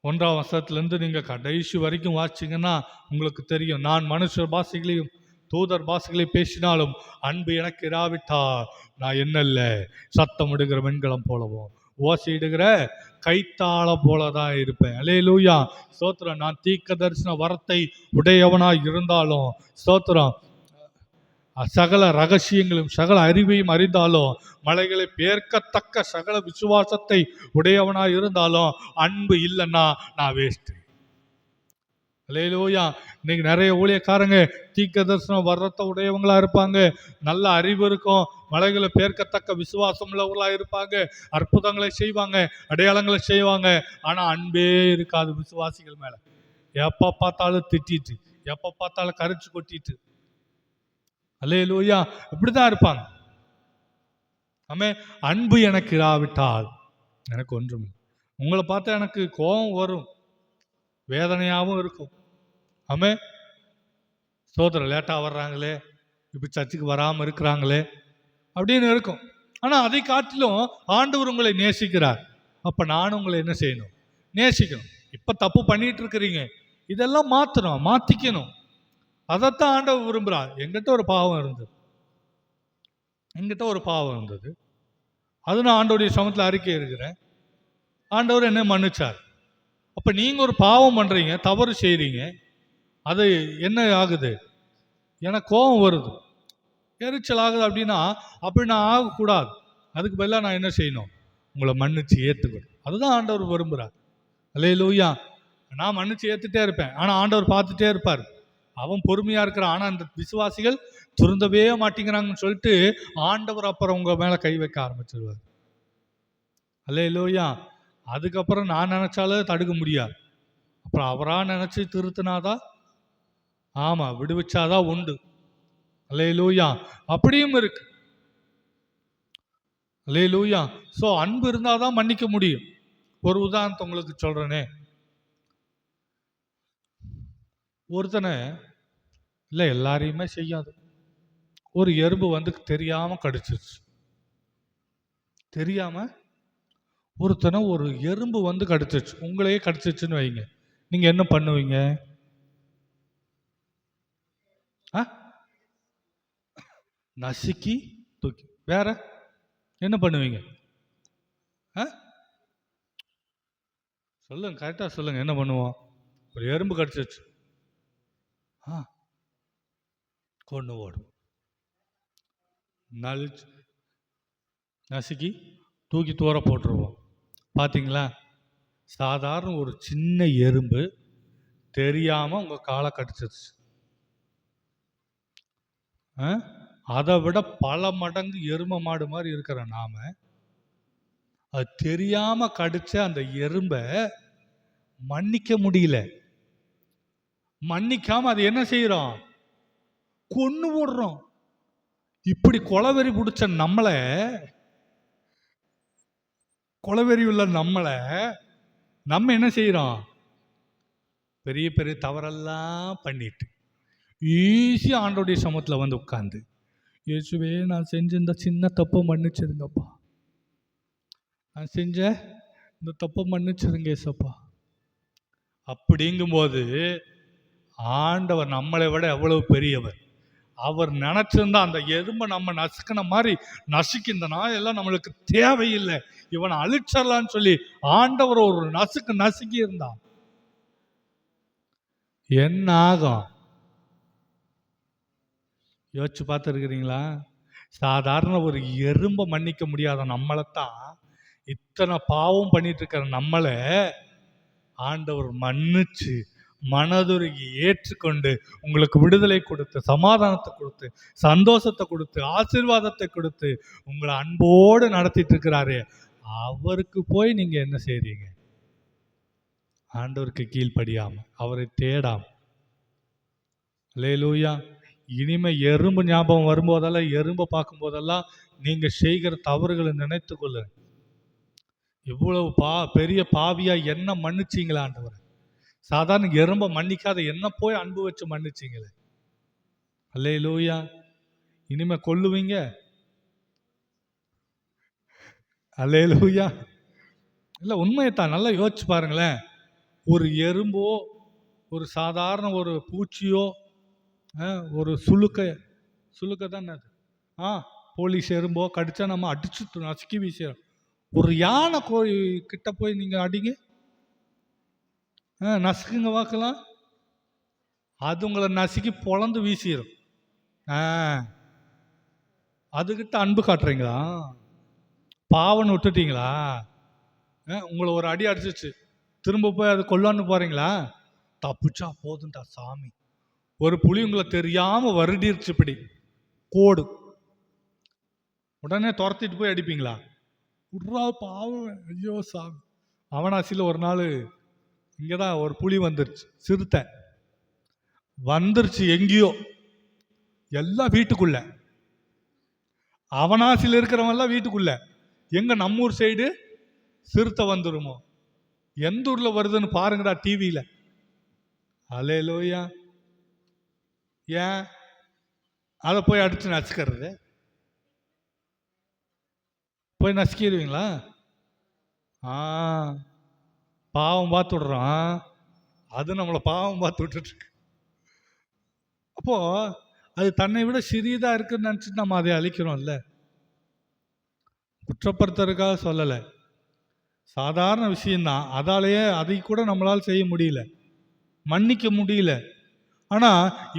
1ஆம் வசனத்திலிருந்து நீங்க கடைசி வரைக்கும் வாசிச்சிங்கன்னா உங்களுக்கு தெரியும். நான் மனுஷர் பாஷைகளையும் தூதர் பாஷைகளை பேசினாலும் அன்பு எனக்கு இராவிட்டால் நான் என்னல்ல. சத்தம் இடுகிற வெண்கலம் போலவும் ஓசையிடுகிற கைத்தாள போலதான் இருப்பேன். அல்லேலூயா. ஸ்தோத்திரம். நான் தீர்க்க தரிசன வரத்தை உடையவனாய் இருந்தாலும், ஸ்தோத்திரம் சகல ரகசியங்களும் சகல அறிவையும் அறிந்தாலும், மலைகளை பேர்க்கத்தக்க சகல விசுவாசத்தை உடையவனாய் இருந்தாலும் அன்பு இல்லைன்னா நான் வேஸ்ட். அல்லேலூயா. இன்னைக்கு நிறைய ஊழியக்காரங்க தீர்க்க தரிசனம் வர்றத உடையவங்களா இருப்பாங்க, நல்ல அறிவு இருக்கும், மலைகளை பேர்க்கத்தக்க விசுவாசம் உள்ளவர்களா இருப்பாங்க, அற்புதங்களை செய்வாங்க, அடையாளங்களை செய்வாங்க. ஆனா அன்பே இருக்காது விசுவாசிகள் மேல. எப்ப பார்த்தாலும் திட்டிட்டு, எப்ப பார்த்தாலும் கரிச்சு கொட்டிட்டு, அல்லேலூயா, இப்படிதான் இருப்பாங்க. ஆமே. அன்பு எனக்கு இராவிட்டால் எனக்கு ஒன்றும். உங்களை பார்த்தா எனக்கு கோபம் வரும், வேதனையாகவும் இருக்கும். ஆமே. சோதரர் லேட்டா வர்றாங்களே, இப்ப சர்ச்சுக்கு வராம இருக்கிறாங்களே அப்படின்னு இருக்கும். ஆனா அதை காட்டிலும் ஆண்டவர் உங்களை நேசிக்கிறார். அப்ப நானும் உங்களை என்ன செய்யணும்? நேசிக்கணும். இப்ப தப்பு பண்ணிட்டு இருக்கிறீங்க, இதெல்லாம் மாத்திக்கணும். அதைத்தான் ஆண்டவர் விரும்புகிறார். எங்கிட்ட ஒரு பாவம் இருந்தது, அது நான் ஆண்டவருடைய சமூகத்தில் அறிக்கை இருக்கிறேன், ஆண்டவர் என்ன மன்னிச்சார். அப்ப நீங்க ஒரு பாவம் பண்றீங்க, தவறு செய்றீங்க, அது என்ன ஆகுது? எனக்கு கோபம் வருது, எரிச்சல் ஆகுது. அப்படின்னா அப்படி நான் ஆகக்கூடாது. அதுக்கு பதிலாக நான் என்ன செய்யணும்? உங்களை மன்னிச்சு ஏற்றுக்கணும். அதுதான் ஆண்டவர் விரும்புகிறார். அல்லேலூயா. நான் மன்னிச்சு ஏற்றுட்டே இருப்பேன், ஆனால் ஆண்டவர் பார்த்துட்டே இருப்பார். அவன் பொறுமையா இருக்கிறான், ஆனா அந்த விசுவாசிகள் திருந்தவே மாட்டேங்கிறாங்கன்னு சொல்லிட்டு ஆண்டவர் அப்புறம் உங்க மேல கை வைக்க ஆரம்பிச்சிருவார். அல்லேலூயா. அதுக்கப்புறம் நான் நினைச்சாலும் தடுக்க முடியாது. அப்புறம் அவரா நினைச்சு திருத்தினாதான், ஆமா, விடுவிச்சாதான் உண்டு. அல்லேலூயா. அப்படியும் இருக்கு. அல்லேலூயா. சோ அன்பு இருந்தாதான் மன்னிக்க முடியும். ஒரு உதாரணத்தை உங்களுக்கு சொல்றேனே. ஒருத்தனை இல்லை, எல்லாரையுமே செய்யாது, ஒரு எறும்பு வந்து தெரியாம கடிச்சிருச்சு. தெரியாம ஒருத்தனை ஒரு எறும்பு வந்து கடிச்சிருச்சு, உங்களையே கடிச்சிருச்சுன்னு வைங்க, நீங்க என்ன பண்ணுவீங்க? நசுக்கி தூக்கி வேற என்ன பண்ணுவீங்க? சொல்லுங்க, கரெக்டா சொல்லுங்க, என்ன பண்ணுவோம்? ஒரு எறும்பு கடிச்சிருச்சு, கொண்டு ஓடும். நசுக்கி தூக்கி தூர போட்டுருவோம். பார்த்தீங்களா? சாதாரண ஒரு சின்ன எறும்பு தெரியாமல் உங்கள் காலை கடிச்சிருச்சு. அதை விட பல மடங்கு எருமை மாடு மாதிரி இருக்கிற நாம அது தெரியாம கடிச்ச அந்த எறும்பை மன்னிக்க முடியல. மன்னிக்காம அது என்ன செய்யறோம்? கொன்னு போடுறோம். இப்படி கொலவெறி பிடிச்ச நம்மளை, கொலவெறி உள்ள நம்மளை நம்ம என்ன செய்யறோம்? பெரிய பெரிய தவறெல்லாம் பண்ணிட்டு ஈஸியா ஆண்டோடைய சமூகத்தில் வந்து உட்கார்ந்து, இயேசுவே நான் செஞ்ச இந்த சின்ன தப்பை மன்னிச்சிருங்கப்பா, நான் செஞ்ச இந்த தப்பை மன்னிச்சிருங்க ஏசப்பா அப்படிங்கும்போது ஆண்டவர் நம்மளை விட எவ்வளவு பெரியவர். அவர் நினைச்சிருந்தா அந்த எறும்பை நம்ம நசுக்கின மாதிரி நசுக்கி, இந்த நாயெல்லாம் நம்மளுக்கு தேவையில்லை, இவனை அழிச்சிடலான்னு சொல்லி ஆண்டவர் ஒரு நசுக்கி இருந்தான் என்ன ஆகும்? யோசிச்சு பார்த்துருக்கிறீங்களா? சாதாரண ஒரு எறும்பை மன்னிக்க முடியாத நம்மளைத்தான், இத்தனை பாவம் பண்ணிட்டு இருக்கிற நம்மளை ஆண்டவர் மன்னிச்சு மனதுருகி ஏற்றுக்கொண்டு உங்களுக்கு விடுதலை கொடுத்து, சமாதானத்தை கொடுத்து, சந்தோஷத்தை கொடுத்து, ஆசீர்வாதத்தை கொடுத்து உங்களை அன்போடு நடத்திட்டு இருக்கிறாரு. அவருக்கு போய் நீங்க என்ன செய்றீங்க? ஆண்டவருக்கு கீழ்ப்படியாம, அவரை தேடாம. அல்லேலூயா. இனிமே எறும்பு ஞாபகம் வரும்போதெல்லாம், எறும்பை பார்க்கும் போதெல்லாம் நீங்க செய்கிற தவறுகளை நினைத்து கொள்ளு. இவ்வளவு பெரிய பாவியா என்ன மன்னிச்சிங்களா ஆண்டவர்? சாதாரண எறும்பை மன்னிக்காத என்ன போய் அன்பு வச்சு மன்னிச்சிங்களே. அல்லேலூயா. இனிமே கொல்லுவீங்க? அல்லேலூயா. இல்லை, உண்மையத்தான். நல்லா யோசிச்சு பாருங்களேன். ஒரு எறும்போ, ஒரு சாதாரண ஒரு பூச்சியோ, ஒரு சுளுக்க தானே அது, போலீஸ் எறும்போ கடிச்சா நம்ம அடிச்சு நசுக்கி வீசிடும். ஒரு யானை கோழி கிட்ட போய் நீங்க அடிங்க, நசுக்குங்க பார்க்கலாம், அது உங்களை நசுக்கி பொழந்து வீசிடும். அதுகிட்ட அன்பு காட்டுறீங்களா? பாவன்னு விட்டுட்டீங்களா? உங்களை ஒரு அடி அடிச்சிச்சு, திரும்ப போய் அது கொல்லான்னு போறீங்களா? தப்புச்சா போதுண்டா சாமி. ஒரு புலி உங்களை தெரியாம வருடிருச்சு இப்படி கோடு, உடனே துரத்திட்டு போய் அடிப்பீங்களா? விட்றா பாவம், ஐயோ சாமி. அவனாசியில் ஒரு நாள் இங்கதான் ஒரு புலி வந்துருச்சு, சிறுத்தை வந்துருச்சு எங்கேயோ, எல்லாம் வீட்டுக்குள்ள. அவனாசியில் இருக்கிறவங்கெல்லாம் வீட்டுக்குள்ள. எங்க நம்மூர் சைடு சிறுத்தை வந்துருமோ? எந்த ஊர்ல வருதுன்னு பாருங்கடா டிவியில. அல்லேலூயா. ஏன் அதை போய் அடிச்சு நசுக்கிறது? போய் நசுக்கிடுவீங்களா? பாவம் பார்த்து விடுறோம், அது நம்மளை பாவம் பார்த்து விட்டுட்டு. அப்போ அது தன்னை விட சிறியதா இருக்குன்னு நினைச்சிட்டு நம்ம அதை அழிக்கிறோம்ல. குற்றப்படுத்துறதுக்காக சொல்லலை, சாதாரண விஷயம்தான். அதாலேயே அதை கூட நம்மளால் செய்ய முடியல, மன்னிக்க முடியல. ஆனா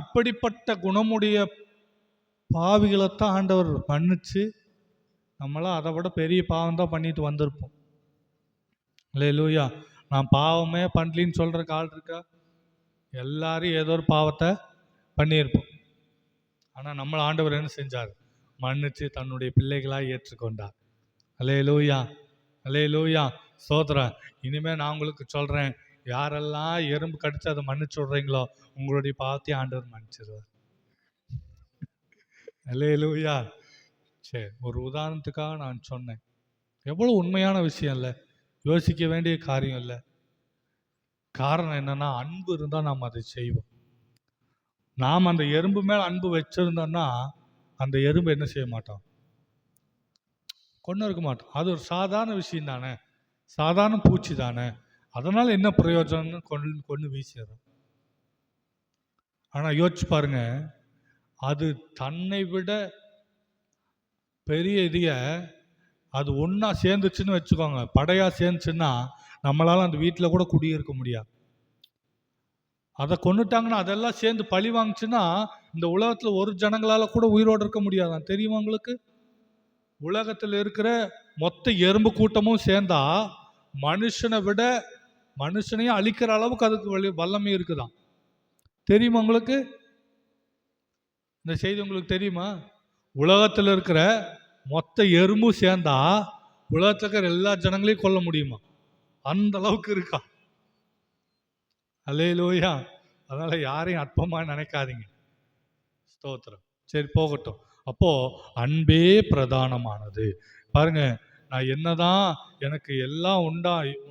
இப்படிப்பட்ட குணமுடைய பாவிகளைத்தான் ஆண்டவர் மன்னிச்சு, நம்மளாம் அதை விட பெரிய பாவம் தான் பண்ணிட்டு வந்திருப்போம். அல்லேலூயா. நான் பாவமே பண்ணலின்னு சொல்றதுக்கு ஆள் இருக்கா? எல்லாரும் ஏதோ ஒரு பாவத்தை பண்ணியிருப்போம். ஆனா நம்மளை ஆண்டவர் என்ன செஞ்சார்? மன்னிச்சு தன்னுடைய பிள்ளைகளாக ஏற்றுக்கொண்டார். அல்லேலூயா, அல்லேலூயா, ஸ்தோத்திரம். இனிமே நான் உங்களுக்கு சொல்றேன், யாரெல்லாம் எறும்பு கடிச்சு அதை மன்னிச்சு விடுறீங்களோ உங்களுடைய பாவத்தையும் ஆண்டவர் மன்னிச்சிருவார். அல்லேலூயா. சரி, ஒரு உதாரணத்துக்காக நான் சொன்னேன். எவ்வளவு உண்மையான விஷயம் இல்லை, யோசிக்க வேண்டிய காரியம் இல்லை. காரணம் என்னன்னா, அன்பு இருந்தால் நாம் அதை செய்வோம். நாம் அந்த எறும்பு மேல அன்பு வச்சிருந்தோம்னா அந்த எறும்பு என்ன செய்ய மாட்டோம்? கொண்டு இருக்க மாட்டோம். அது ஒரு சாதாரண விஷயம் தானே, சாதாரண பூச்சி தானே, அதனால என்ன பிரயோஜனம்னு கொண்டு வீசிடும். ஆனா யோசிச்சு பாருங்க, அது தன்னை விட பெரிய இதைய அது ஒன்றா சேர்ந்துச்சுன்னு வச்சுக்கோங்க, படையாக சேர்ந்துச்சுன்னா நம்மளால் அந்த வீட்டில் கூட குடியிருக்க முடியாது. அதை கொன்னுட்டாங்கன்னா அதெல்லாம் சேர்ந்து பழி வாங்குச்சுன்னா இந்த உலகத்துல ஒரு ஜனங்களால கூட உயிரோடு இருக்க முடியாதான், தெரியுமா உங்களுக்கு? உலகத்தில் இருக்கிற மொத்த எறும்பு கூட்டமும் சேர்ந்தா மனுஷனை விட மனுஷனையும் அழிக்கிற அளவுக்கு அதுக்கு வல்லமை இருக்குதான், தெரியுமா உங்களுக்கு? இந்த செய்தி உங்களுக்கு தெரியுமா? உலகத்தில் இருக்கிற மொத்த எறும்பும் சேர்ந்தா உலகத்தில் இருக்கிற எல்லா ஜனங்களையும் கொல்ல முடியுமா? அந்த அளவுக்கு இருக்கா. அல்லேலூயா. அதனால யாரையும் அற்பமா நினைக்காதீங்க. ஸ்தோத்திரம். சரி, போகட்டும். அப்போ அன்பே பிரதானமானது. பாருங்க, நான் என்னதான் எனக்கு எல்லாம்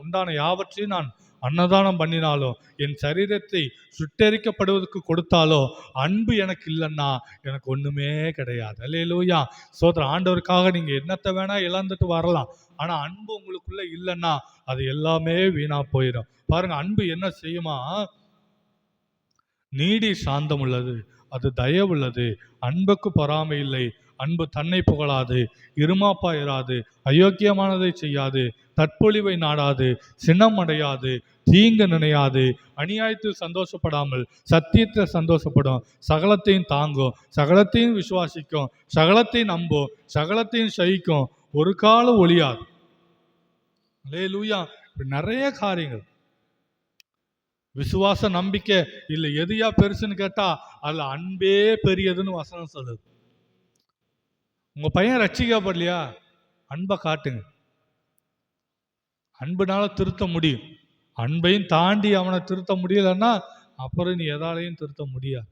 உண்டான யாவற்றையும் நான் அன்னதானம் பண்ணினாலும், என் சரீரத்தை சுட்டெரிக்கப்படுவதற்கு கொடுத்தாலோ, அன்பு எனக்கு இல்லைன்னா எனக்கு ஒண்ணுமே கிடையாது. அல்லேலூயா. ஸ்தோத்திரம். ஆண்டவருக்காக நீங்க என்னத்தை வேணா இழந்துட்டு வரலாம், ஆனா அன்பு உங்களுக்குள்ள இல்லைன்னா அது எல்லாமே வீணா போயிடும். பாருங்க, அன்பு என்ன செய்யுமா? நீடி சாந்தம் உள்ளது, அது தயவுள்ளது, அன்புக்கு பொறாமை இல்லை, அன்பு தன்னை புகழாது, இருமாப்பாயிராது, அயோக்கியமானதை செய்யாது, தற்பொழிவை நாடாது, சினம் அடையாது, தீங்கு நினையாது, அநியாயத்தில் சந்தோஷப்படாமல் சத்தியத்தில் சந்தோஷப்படும், சகலத்தையும் தாங்கும், சகலத்தையும் விசுவாசிக்கும், சகலத்தையும் நம்பும், சகலத்தையும் சகிக்கும், ஒரு காலம் ஒழியாது. அல்லேலூயா. நிறைய காரியங்கள். விசுவாச நம்பிக்கை இல்லை, எதையா பெருசுன்னு கேட்டா அதுல அன்பே பெரியதுன்னு வசனம் சொல்லுது. உங்க பையன் ரட்சிக்கப்படலையா? அன்பை காட்டுங்க. அன்புனால திருத்த முடியும். அன்பையும் தாண்டி அவனை திருத்த முடியலன்னா அப்புறம் நீ எதாலையும் திருத்த முடியாது.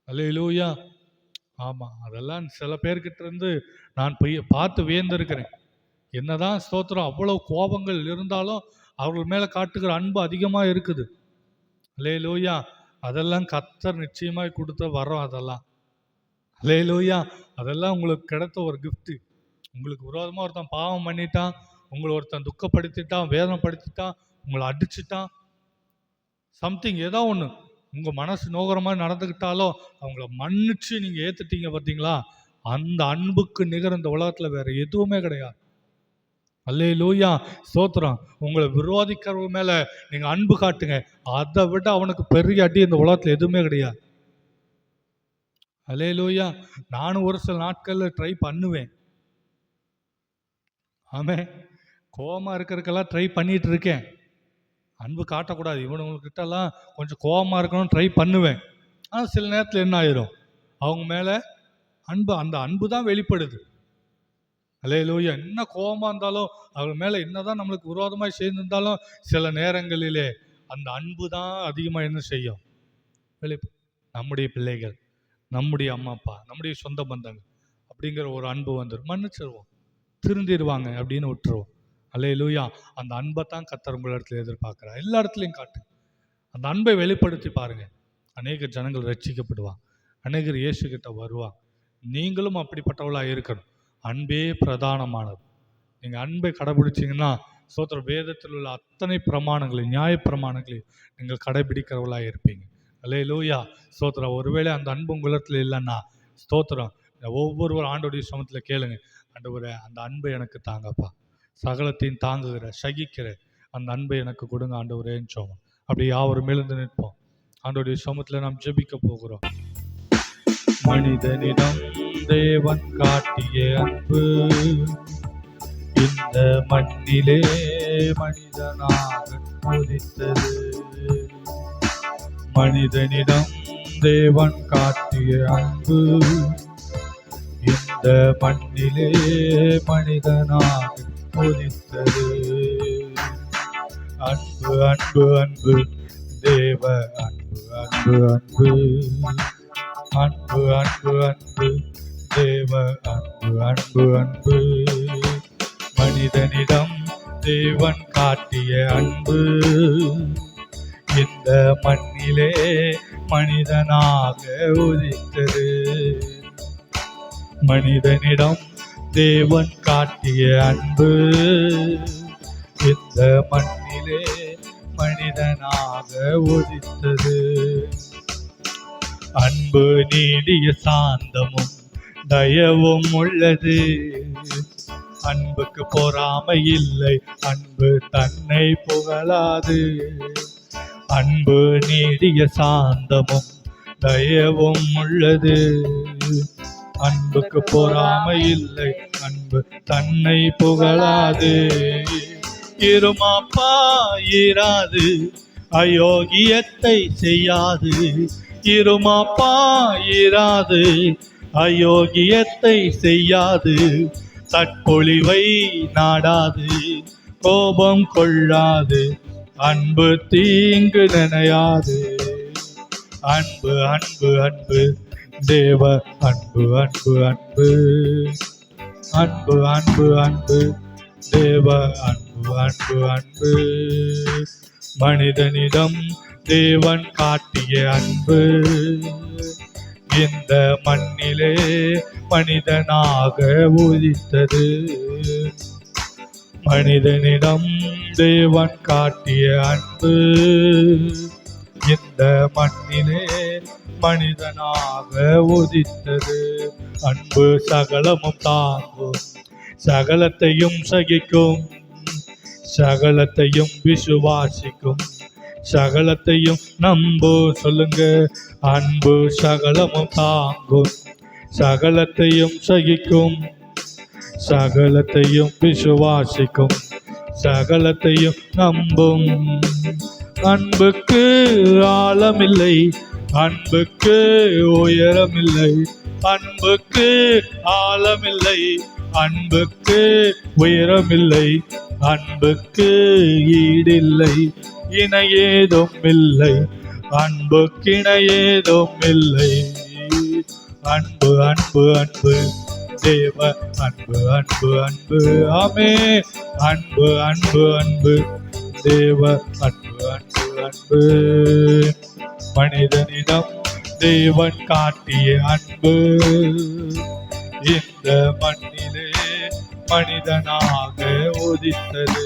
அல்லேலூயா. ஆமா, அதெல்லாம் சில பேர்கிட்ட இருந்து நான் பார்த்து வியந்திருக்கிறேன். என்னதான் ஸ்தோத்திரம், அவ்வளவு கோபங்கள் இருந்தாலும் அவர்கள் மேல காட்டுகிற அன்பு அதிகமா இருக்குது. அல்லேலூயா. அதெல்லாம் கர்த்தர் நிச்சயமாய் கொடுத்த வரோம். அதெல்லாம் அல்லேலூயா. அதெல்லாம் உங்களுக்கு கிடைத்த ஒரு கிஃப்ட். உங்களுக்கு விரோதமா ஒருத்தன் பாவம் பண்ணிட்டான், உங்களை ஒருத்தன் துக்கப்படுத்திட்டான், வேதனைப்படுத்திட்டான், உங்களை அடிச்சுட்டான், சம்திங் ஏதோ ஒன்று உங்க மனசு நோகிற மாதிரி நடந்துக்கிட்டாலோ அவங்கள மன்னிச்சு நீங்க ஏத்துட்டீங்க பார்த்தீங்களா, அந்த அன்புக்கு நிகர் இந்த உலகத்துல வேற எதுவுமே கிடையாது. அல்லேலூயா. ஸ்தோத்திரம். உங்களை விரோதிக்கிறவங்க மேல நீங்க அன்பு காட்டுங்க, அதை விட அவனுக்கு பெரிய அடி இந்த உலகத்துல எதுவுமே கிடையாது. அல்லேலூயா. நானும் ஒரு சில நாட்கள்ல ட்ரை பண்ணுவேன். ஆமே, கோபமா இருக்கிறதுக்கெல்லாம் ட்ரை பண்ணிட்டு இருக்கேன். அன்பு காட்டக்கூடாது இவனுங்கக்கிட்ட எல்லாம், கொஞ்சம் கோபமா இருக்கணும் ட்ரை பண்ணுவேன். ஆனால் சில நேரத்தில் என்ன ஆயிரும், அவங்க மேல அன்பு, அந்த அன்பு தான் வெளிப்படுது. அல்லேலூயா. என்ன கோபமா இருந்தாலும் அவங்க மேல என்னதான் நம்மளுக்கு விரோதமாய் செய்திருந்தாலும் சில நேரங்களிலே அந்த அன்பு தான் அதிகமாக என்ன செய்யும், நம்முடைய பிள்ளைகள், நம்முடைய அம்மா அப்பா, நம்முடைய சொந்த பந்தங்கள் அப்படிங்கிற ஒரு அன்பு வந்துடும். மன்னிச்சிருவோம், திருந்திடுவாங்க அப்படின்னு விட்டுருவோம். அல்லேலூயா. அந்த அன்பை தான் கர்த்தர் உங்கள் இடத்துல எதிர்பார்க்குறார். எல்லா இடத்துலையும் காட்டு, அந்த அன்பை வெளிப்படுத்தி பாருங்க. அநேக ஜனங்கள் ரட்சிக்கப்படுவாங்க, அநேகர் இயேசு கிட்ட வருவாங்க. நீங்களும் அப்படிப்பட்டவளாக இருக்கணும். அன்பே பிரதானமானது. நீங்கள் அன்பை கடைபிடிச்சிங்கன்னா ஸ்தோத்திரம், வேதத்தில் உள்ள அத்தனை பிரமாணங்களையும் நியாய பிரமாணங்களையும் நீங்கள் கடைபிடிக்கிறவளாக இருப்பீங்க. அல்லேலூயா. ஸ்தோத்திரம். ஒருவேளை அந்த அன்பு உங்களிடத்தில் இல்லைன்னா ஸ்தோத்திரம், ஒவ்வொருவரும் ஆண்டோடைய சமத்தில் கேளுங்க, ஆண்டவரே அந்த அன்பை எனக்கு தாங்கப்பா, சகலத்தையும் தாங்குகிற சகிக்கிற அந்த அன்பை எனக்கு கொடுங்க ஆண்டவரேன்னு சொல்லுவோம். அப்படி யாவரும் எழுந்து நிற்போம். ஆண்டவருடைய சமூகத்தில் நாம் ஜெபிக்க போகிறோம். மனிதனிடம் தேவன் காட்டிய அன்பு இந்த மண்ணிலே மனிதனாக உதித்தது. மனிதனிடம் தேவன் காட்டிய அன்பு இந்த மண்ணிலே மனிதனாக உதித்தது. அன்பு அன்பு அன்பு தேவ அன்பு அன்பு அன்பு அன்பு அன்பு அன்பு தேவ அன்பு அன்பு அன்பு. மனிதனிடம் தேவன் காட்டிய அன்பு இந்த மண்ணிலே மனிதனாக உதித்தது. மனிதனிடம் தேவன் காட்டிய அன்பு இந்த மண்ணிலே மனிதனாக உதித்தது. அன்பு நீடிய சாந்தமும் தயவும் உள்ளது. அன்புக்கு பொறாமை இல்லை, அன்பு தன்னை புகழாது. அன்பு நீடிய சாந்தமும் தயவும் உள்ளது. அன்புக்கு பொறாமை இல்லை, அன்பு தன்னை புகழாது. இருமாப்பா இராது, அயோக்கியத்தை செய்யாது. இருமாப்பா இராது, அயோக்கியத்தை செய்யாது. தற்பொழிவை நாடாது, கோபம் கொள்ளாது. அன்பு தீங்கு நினையாது. அன்பு அன்பு அன்பு தேவ அன்பு அன்பு அன்பு அன்பு அன்பு அன்பு தேவ அன்பு அன்பு அன்பு. மனிதனிடம் தேவன் காட்டிய அன்பு இந்த மண்ணிலே மனிதனாக உதித்தது. மனிதனிடம் தேவன் காட்டிய அன்பு இந்த மண்ணிலே மனிதனாக உதித்தது. அன்பு சகலமும் தாங்கும், சகலத்தையும் சகிக்கும், சகலத்தையும் விசுவாசிக்கும், சகலத்தையும் நம்பு. சொல்லுங்க, அன்பு சகலமும் தாங்கும், சகலத்தையும் சகிக்கும், சகலத்தையும் விசுவாசிக்கும், சகலத்தையும் நம்பும். அன்புக்கு ஆழமில்லை, அன்புக்கு உயரமில்லை. அன்புக்கு ஆழமில்லை, அன்புக்கு உயரமில்லை. அன்புக்கு ஈடில்லை, இணையேதும் இல்லை. அன்புக்கிணையேதும் இல்லை. அன்பு அன்பு அன்பு தேவ அன்பு அன்பு அன்பு. ஆமே. அன்பு அன்பு அன்பு தேவ அன்பு அன்பு அன்பு. மனிதனிடம் தேவன் காட்டிய அன்பு இந்த மண்ணிலே மனிதனாக உதித்தது.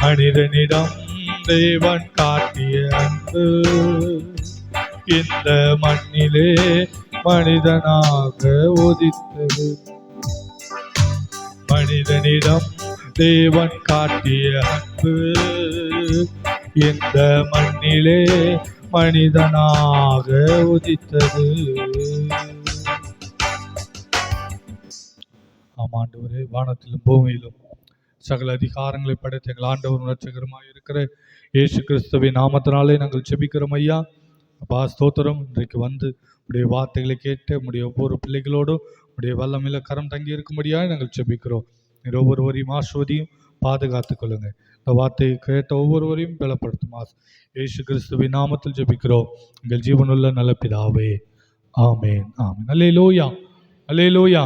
மனிதனிடம் தேவன் காட்டிய அன்பு இந்த மண்ணிலே மனிதனாக உதித்தது. மனிதனிடம் தேவன் காட்டிய அன்பு இந்த மண்ணிலே மனிதனாக உதித்தது. ஆமாண்டவரே, வானத்திலும் பூமியிலும் சகல அதிகாரங்களை படைத்த எங்கள் ஆண்டவர் ரட்சகருமாய் இருக்கிற இயேசு கிறிஸ்துவின் நாமத்தினாலே நாங்கள் ஜெபிக்கிறோம் ஐயா. அப்பா ஸ்தோத்திரம். இன்றைக்கு வந்து உடைய வார்த்தைகளை கேட்டு உடைய ஒவ்வொரு பிள்ளைகளோடும் உடைய வல்லமையில கரம் தங்கி இருக்கும்படியாக நாங்கள் ஜெபிக்கிறோம். நீர் ஒவ்வொருவரையும் ஆசீர்வதியும் பாதுகாத்துக் கொள்ளுங்க. இந்த வார்த்தையை கேட்ட ஒவ்வொருவரையும் பலப்படுத்தும் இயேசு கிறிஸ்துவின் நாமத்தில் ஜெபிக்கிறோம் எங்கள் ஜீவனுள்ள நல்ல பிதாவே. ஆமேன் ஆமேன். அல்லேலூயா அல்லேலூயா.